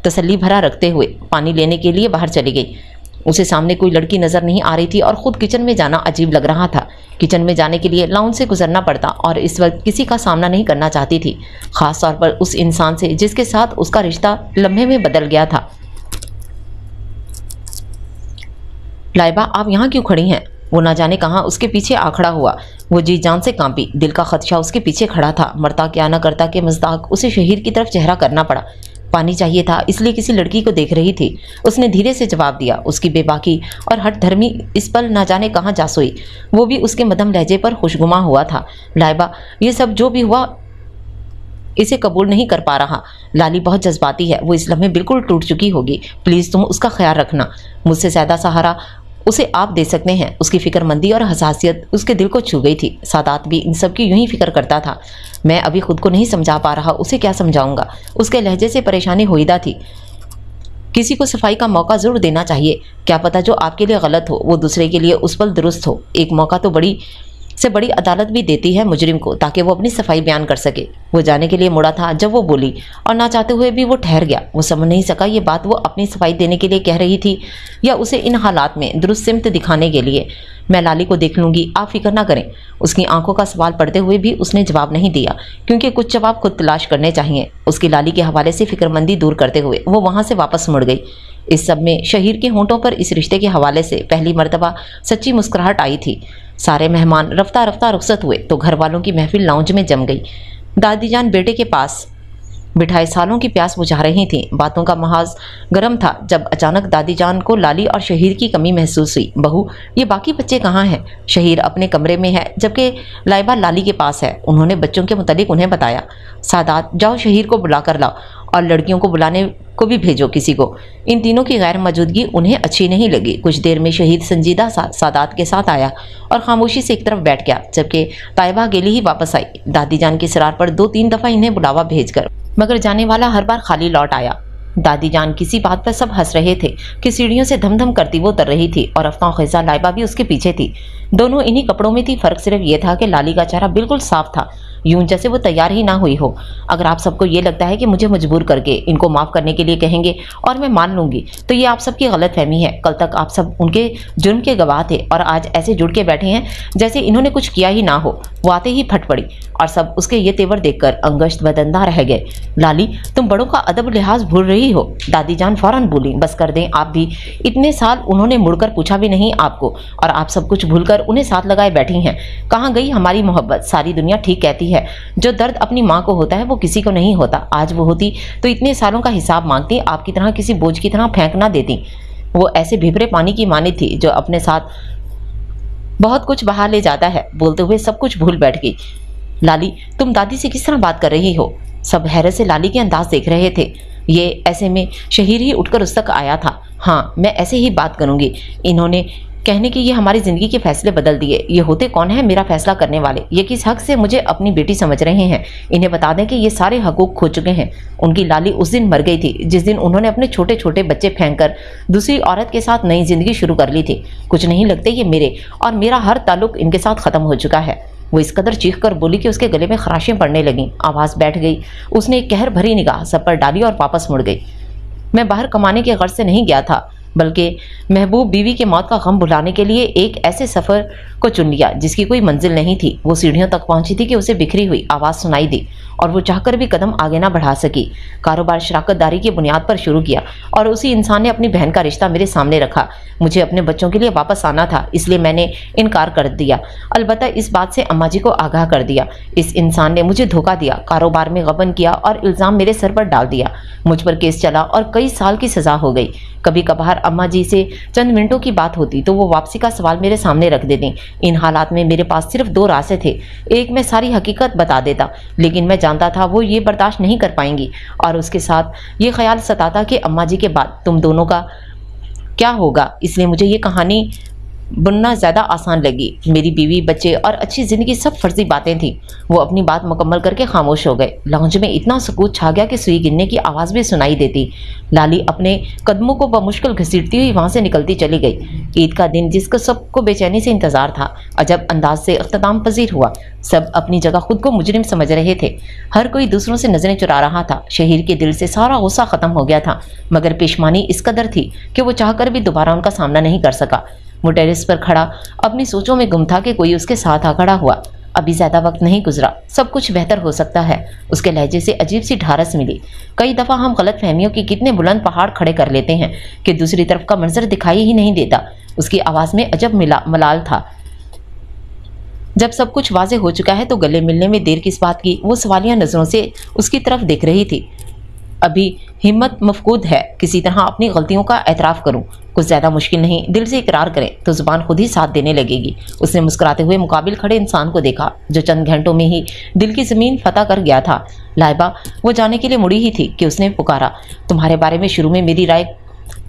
तसल्ली भरा रखते हुए पानी लेने के लिए बाहर चली गई। उसे सामने कोई लड़की नज़र नहीं आ रही थी, और ख़ुद किचन में जाना अजीब लग रहा था। किचन में जाने के लिए लाउंज से गुजरना पड़ता, और इस वक्त किसी का सामना नहीं करना चाहती थी, ख़ास तौर पर उस इंसान से जिसके साथ उसका रिश्ता लम्हे में बदल गया था। लाइबा, आप यहाँ क्यों खड़ी हैं? वो ना जाने कहाँ उसके पीछे आ खड़ा हुआ। वो जी जान से कांपी, दिल का खदशा उसके पीछे खड़ा था। मरता क्या न करता के मज़दाक उसे शहीर की तरफ चेहरा करना पड़ा। पानी चाहिए था, इसलिए किसी लड़की को देख रही थी। उसने धीरे से जवाब दिया। उसकी बेबाकी और हठधर्मी इस पल ना जाने कहाँ जा सोई। वो भी उसके मध्यम लहजे पर खुशगुमा हुआ था। लाइबा, ये सब जो भी हुआ इसे कबूल नहीं कर पा रहा। लाली बहुत जज्बाती है, वो इस लम्हे बिल्कुल टूट चुकी होगी। प्लीज़ तुम उसका ख्याल रखना। मुझसे ज़्यादा सहारा उसे आप दे सकते हैं। उसकी फिक्रमंदी और हसासियत उसके दिल को छू गई थी। सादात भी इन सब की यूं ही फिक्र करता था। मैं अभी खुद को नहीं समझा पा रहा, उसे क्या समझाऊंगा। उसके लहजे से परेशानी होईदा थी। किसी को सफाई का मौका जरूर देना चाहिए। क्या पता जो आपके लिए गलत हो वो दूसरे के लिए उस पल दुरुस्त हो। एक मौका तो बड़ी से बड़ी अदालत भी देती है मुजरिम को, ताकि वो अपनी सफाई बयान कर सके। वो जाने के लिए मुड़ा था जब वो बोली, और ना चाहते हुए भी वो ठहर गया। वो समझ नहीं सका ये बात वो अपनी सफाई देने के लिए कह रही थी या उसे इन हालात में दुरुस्त सिमत दिखाने के लिए। मैं लाली को देख लूंगी, आप फिक्र ना करें। उसकी आंखों का सवाल पढ़ते हुए भी उसने जवाब नहीं दिया, क्योंकि कुछ जवाब खुद तलाश करने चाहिए। उसकी लाली के हवाले से फिक्रमंदी दूर करते हुए वो वहां से वापस मुड़ गई। इस सब में शहीर के होंठों पर इस रिश्ते के हवाले से पहली मर्तबा सच्ची मुस्कुराहट आई थी। सारे मेहमान रफ्ता रफ्ता रुखसत हुए तो घर वालों की महफिल लाउंज में जम गई। दादी जान बेटे के पास बिठाए सालों की प्यास बुझा रही थी। बातों का महाज गर्म था जब अचानक दादी जान को लाली और शहीर की कमी महसूस हुई। बहू, ये बाकी बच्चे कहाँ हैं? शहीर अपने कमरे में है, जबकि लाइबा लाली के पास है। उन्होंने बच्चों के मुतालिक उन्हें बताया। सादात, जाओ शहीर को बुला कर लाओ और लड़कियों को बुलाने को भी भेजो किसी को। इन तीनों की गैर मौजूदगी उन्हें अच्छी नहीं लगी। कुछ देर में शहीद संजीदा सादात के साथ आया और खामोशी से एक तरफ बैठ गया, जबकि ताइबा अकेली ही वापस आई। दादी जान की सरार पर 2-3 दफा इन्हें बुलावा भेजकर, मगर जाने वाला हर बार खाली लौट आया। दादी जान किसी बात पर सब हंस रहे थे कि सीढ़ियों से धमधम करती वो उतर रही थी और अफ्ताह खैजा लाइबा भी उसके पीछे थी। दोनों इन्हीं कपड़ों में थी। फर्क सिर्फ ये था कि लाली का चेहरा बिल्कुल साफ था, यूं जैसे वो तैयार ही ना हुई हो। अगर आप सबको ये लगता है कि मुझे मजबूर करके इनको माफ़ करने के लिए कहेंगे और मैं मान लूँगी, तो ये आप सबकी गलत फहमी है। कल तक आप सब उनके जुर्म के गवाह थे और आज ऐसे जुड़ के बैठे हैं जैसे इन्होंने कुछ किया ही ना हो। वो आते ही फट पड़ी और सब उसके ये तेवर देखकर अंगश्त बदंदा रह गए। लाली, तुम बड़ों का अदब लिहाज भूल रही हो। दादी जान फौरन बोली, बस कर दें आप भी। इतने साल उन्होंने मुड़कर पूछा भी नहीं आपको और आप सब कुछ भूलकर उन्हें साथ लगाए बैठी हैं। कहाँ गई हमारी मोहब्बत? सारी दुनिया ठीक कहती है, जो दर्द अपनी माँ को होता है वो किसी को नहीं होता। आज वो होती तो इतने सालों का हिसाब मांगती, आपकी तरह किसी बोझ की तरह फेंक ना देती। वो ऐसे भिभरे पानी की मानी थी जो अपने साथ बहुत कुछ बहा ले जाता है। बोलते हुए सब कुछ भूल बैठ गई। लाली, तुम दादी से किस तरह बात कर रही हो? सब हैरत से लाली के अंदाज देख रहे थे। ये ऐसे में शहीर ही उठकर उस तक आया था। हाँ, मैं ऐसे ही बात करूंगी। इन्होंने कहने कि ये हमारी ज़िंदगी के फैसले बदल दिए। ये होते कौन है मेरा फैसला करने वाले? ये किस हक से मुझे अपनी बेटी समझ रहे हैं? इन्हें बता दें कि ये सारे हकूक खो चुके हैं। उनकी लाली उस दिन मर गई थी जिस दिन उन्होंने अपने छोटे छोटे बच्चे फेंक कर दूसरी औरत के साथ नई जिंदगी शुरू कर ली थी। कुछ नहीं लगते ये मेरे और मेरा हर ताल्लुक इनके साथ ख़त्म हो चुका है। वो इस कदर चीख कर बोली कि उसके गले में खराशें पड़ने लगीं। आवाज़ बैठ गई। उसने एक कहर भरी निगाह सब पर डाली और वापस मुड़ गई। मैं बाहर कमाने के गर्ज से नहीं गया था, बल्कि महबूब बीवी के मौत का गम भुलाने के लिए एक ऐसे सफ़र को चुन लिया जिसकी कोई मंजिल नहीं थी। वो सीढ़ियों तक पहुंची थी कि उसे बिखरी हुई आवाज़ सुनाई दी और वो चाहकर भी कदम आगे ना बढ़ा सकी। कारोबार शराकतदारी की बुनियाद पर शुरू किया और उसी इंसान ने अपनी बहन का रिश्ता मेरे सामने रखा। मुझे अपने बच्चों के लिए वापस आना था, इसलिए मैंने इनकार कर दिया। अलबत्ता इस बात से अम्मा जी को आगाह कर दिया। इस इंसान ने मुझे धोखा दिया, कारोबार में गबन किया और इल्ज़ाम मेरे सर पर डाल दिया। मुझ पर केस चला और कई साल की सज़ा हो गई। कभी कभार अम्मा जी से चंद मिनटों की बात होती तो वो वापसी का सवाल मेरे सामने रख देती। इन हालात में मेरे पास सिर्फ 2 रास्ते थे। एक, मैं सारी हकीकत बता देता, लेकिन मैं जानता था वो ये बर्दाश्त नहीं कर पाएंगी और उसके साथ ये ख्याल सताता कि अम्मा जी के बाद तुम दोनों का क्या होगा। इसलिए मुझे ये कहानी बुनना ज़्यादा आसान लगी। मेरी बीवी, बच्चे और अच्छी ज़िंदगी सब फर्जी बातें थीं। वो अपनी बात मुकम्मल करके खामोश हो गए। लाउंज में इतना सुकूत छा गया कि सुई गिनने की आवाज़ भी सुनाई देती। लाली अपने कदमों को बमुश्किल घसीटती हुई वहाँ से निकलती चली गई। ईद का दिन जिसका सबको बेचैनी से इंतज़ार था, अजब अंदाज से अख्ताम पजीर हुआ। सब अपनी जगह खुद को मुजरिम समझ रहे थे। हर कोई दूसरों से नजरें चुरा रहा था। शहीर के दिल से सारा गुस्सा ख़त्म हो गया था, मगर पेशमानी इस कदर थी कि वो चाहकर भी दोबारा उनका सामना नहीं कर सका। वो टेरेस पर खड़ा अपनी सोचों में गुम था कि कोई उसके साथ आ खड़ा हुआ। अभी ज़्यादा वक्त नहीं गुजरा, सब कुछ बेहतर हो सकता है। उसके लहजे से अजीब सी ढारस मिली। कई दफ़ा हम गलत फहमियों की कितने बुलंद पहाड़ खड़े कर लेते हैं कि दूसरी तरफ का मंजर दिखाई ही नहीं देता। उसकी आवाज़ में अजब मलाल था। जब सब कुछ वाजे हो चुका है तो गले मिलने में देर किस बात की? वो सवालिया नज़रों से उसकी तरफ देख रही थी। अभी हिम्मत मफकूद है, किसी तरह अपनी गलतियों का एतराफ़ करूं। कुछ ज़्यादा मुश्किल नहीं, दिल से इकरार करें तो ज़ुबान खुद ही साथ देने लगेगी। उसने मुस्कुराते हुए मुकाबिल खड़े इंसान को देखा जो चंद घंटों में ही दिल की ज़मीन फतह कर गया था। लाइबा वो जाने के लिए मुड़ी ही थी कि उसने पुकारा, तुम्हारे बारे में शुरू में मेरी राय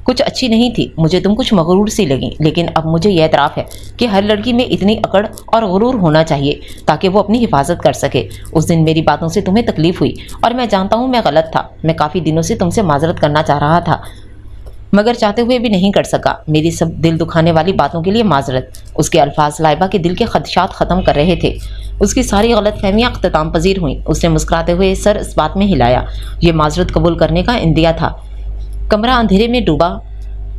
कुछ अच्छी नहीं थी, मुझे तुम कुछ मगरूर सी लगी, लेकिन अब मुझे यह एतराफ़ है कि हर लड़की में इतनी अकड़ और गुरूर होना चाहिए ताकि वो अपनी हिफाजत कर सके। उस दिन मेरी बातों से तुम्हें तकलीफ़ हुई और मैं जानता हूँ मैं गलत था। मैं काफ़ी दिनों से तुमसे माजरत करना चाह रहा था मगर चाहते हुए भी नहीं कर सका। मेरी सब दिल दुखाने वाली बातों के लिए माजरत। उसके अल्फाज लाइबा के दिल के खदशात ख़त्म कर रहे थे। उसकी सारी गलत फहमियाँ अख्ताम पजीर हुई। उसने मुस्कुराते हुए सर इस बात में हिलाया। ये माजरत कबूल करने का इंदिया था। कमरा अंधेरे में डूबा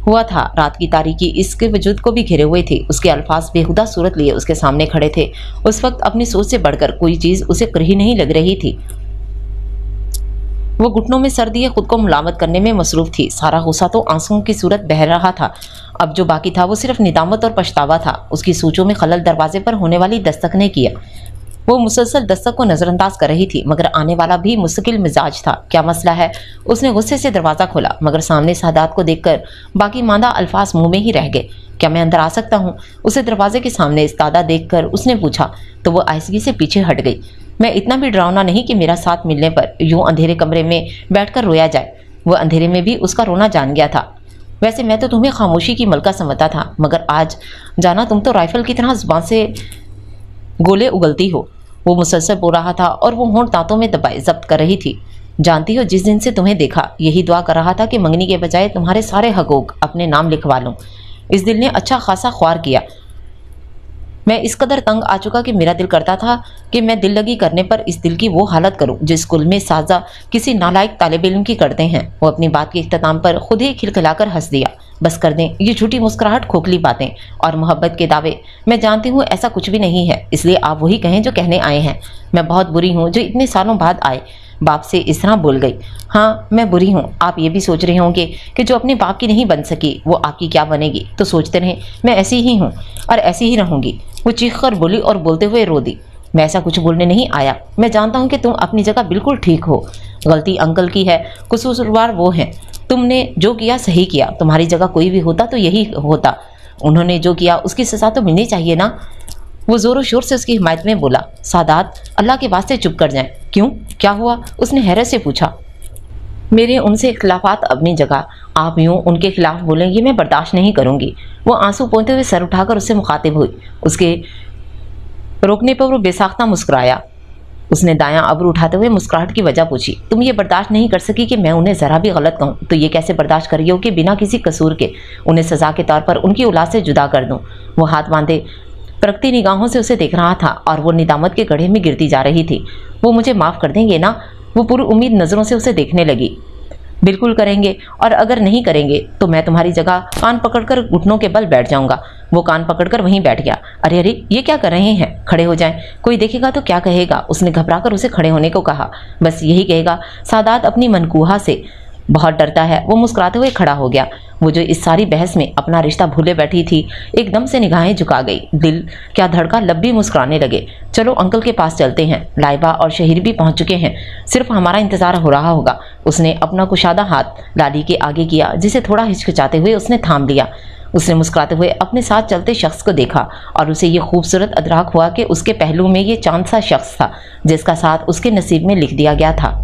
हुआ था, रात की तारीकी इसके वजूद को भी घिरे हुए थे। उसके अल्फाज बेहुदा सूरत लिए उसके सामने खड़े थे। उस वक्त अपनी सोच से बढ़कर कोई चीज़ उसे करही नहीं लग रही थी। वो घुटनों में सर दिए खुद को मुलामत करने में मसरूफ थी। सारा गुस्सा तो आंसुओं की सूरत बह रहा था। अब जो बाकी था वो सिर्फ निदामत और पछतावा था। उसकी सोचों में खलल दरवाजे पर होने वाली दस्तक ने किया। वो मुसलसल दस्तक को नज़रअंदाज कर रही थी मगर आने वाला भी मुस्तकिल मिजाज था। क्या मसला है? उसने गुस्से से दरवाज़ा खोला मगर सामने सादात को देखकर बाकी मांदा अल्फाज मुंह में ही रह गए। क्या मैं अंदर आ सकता हूँ? उसे दरवाजे के सामने इस्तादा देखकर उसने पूछा तो वो आहिस्तगी से पीछे हट गई। मैं इतना भी डरावना नहीं कि मेरा साथ मिलने पर यूं अंधेरे कमरे में बैठकर रोया जाए। वो अंधेरे में भी उसका रोना जान गया था। वैसे मैं तो तुम्हें खामोशी की मलका समझता था मगर आज जाना तुम तो राइफल की तरह जुबान से गोले उगलती हो। वो मुसलसल बोल रहा था और वो होंठ दांतों में दबाए जब्त कर रही थी। जानती हो, जिस दिन से तुम्हें देखा यही दुआ कर रहा था कि मंगनी के बजाय तुम्हारे सारे हकूक अपने नाम लिखवा लूं। इस दिल ने अच्छा खासा ख्वार किया। मैं इस कदर तंग आ चुका कि मेरा दिल करता था कि मैं दिल लगी करने पर इस दिल की वो हालत करूं जो स्कूल में साजा किसी नालायक तालिब इल्म की करते हैं। वो अपनी बात के इख्तिताम पर खुद ही खिलखिलाकर हंस दिया। बस कर दें ये झूठी मुस्कुराहट, खोखली बातें और मोहब्बत के दावे। मैं जानती हूँ ऐसा कुछ भी नहीं है, इसलिए आप वही कहें जो कहने आए हैं। मैं बहुत बुरी हूँ जो इतने सालों बाद आए। बाप से इस तरह बोल गई। हाँ मैं बुरी हूँ। आप ये भी सोच रहे होंगे कि जो अपने बाप की नहीं बन सकी वो आपकी क्या बनेगी, तो सोचते रहें मैं ऐसी ही हूँ और ऐसी ही रहूँगी। वो चीख कर बोली और बोलते हुए रो दी। मैं ऐसा कुछ बोलने नहीं आया। मैं जानता हूँ कि तुम अपनी जगह बिल्कुल ठीक हो। गलती अंकल की है, कसूरवार वो हैं। तुमने जो किया सही किया। तुम्हारी जगह कोई भी होता तो यही होता। उन्होंने जो किया उसकी सज़ा तो मिलनी चाहिए ना। वो ज़ोरों शोर से उसकी हिमायत में बोला। सादात अल्लाह के वास्ते चुप कर जाएं। क्यों, क्या हुआ? उसने हैरत से पूछा। मेरे उनसे इख्तिलाफात अपनी जगह, आप यूं उनके खिलाफ बोलेंगी मैं बर्दाश्त नहीं करूंगी। वो आंसू पोंछते हुए सर उठाकर उससे मुखातिब हुई। उसके रोकने पर वो बेसाख्ता मुस्कुराया। उसने दायां अब्रू उठाते हुए मुस्कुराहट की वजह पूछी। तुम ये बर्दाश्त नहीं कर सकी कि मैं उन्हें ज़रा भी गलत कहूँ तो ये कैसे बर्दाश्त करिए हो कि बिना किसी कसूर के उन्हें सज़ा के तौर पर उनकी औलाद से जुदा कर दूँ। वो हाथ बांधे परखती निगाहों से उसे देख रहा था और वो निदामत के गड्ढे में गिरती जा रही थी। वो मुझे माफ़ कर देंगे ना? वो पूरी उम्मीद नज़रों से उसे देखने लगी। बिल्कुल करेंगे, और अगर नहीं करेंगे तो मैं तुम्हारी जगह कान पकड़कर घुटनों के बल बैठ जाऊंगा। वो कान पकड़कर वहीं बैठ गया। अरे अरे ये क्या कर रहे हैं? खड़े हो जाएं, कोई देखेगा तो क्या कहेगा? उसने घबराकर उसे खड़े होने को कहा। बस यही कहेगा। सादात अपनी मनकूहा से बहुत डरता है। वो मुस्कुराते हुए खड़ा हो गया। वो जो इस सारी बहस में अपना रिश्ता भूले बैठी थी एकदम से निगाहें झुका गई। दिल क्या धड़का, लब भी मुस्कुराने लगे। चलो अंकल के पास चलते हैं। लाइबा और शहीर भी पहुंच चुके हैं, सिर्फ हमारा इंतजार हो रहा होगा। उसने अपना कुशादा हाथ लाली के आगे किया जिसे थोड़ा हिचकिचाते हुए उसने थाम लिया। उसने मुस्कुराते हुए अपने साथ चलते शख्स को देखा और उसे ये खूबसूरत अदराक हुआ कि उसके पहलू में ये चांद सा शख्स था जिसका साथ उसके नसीब में लिख दिया गया था।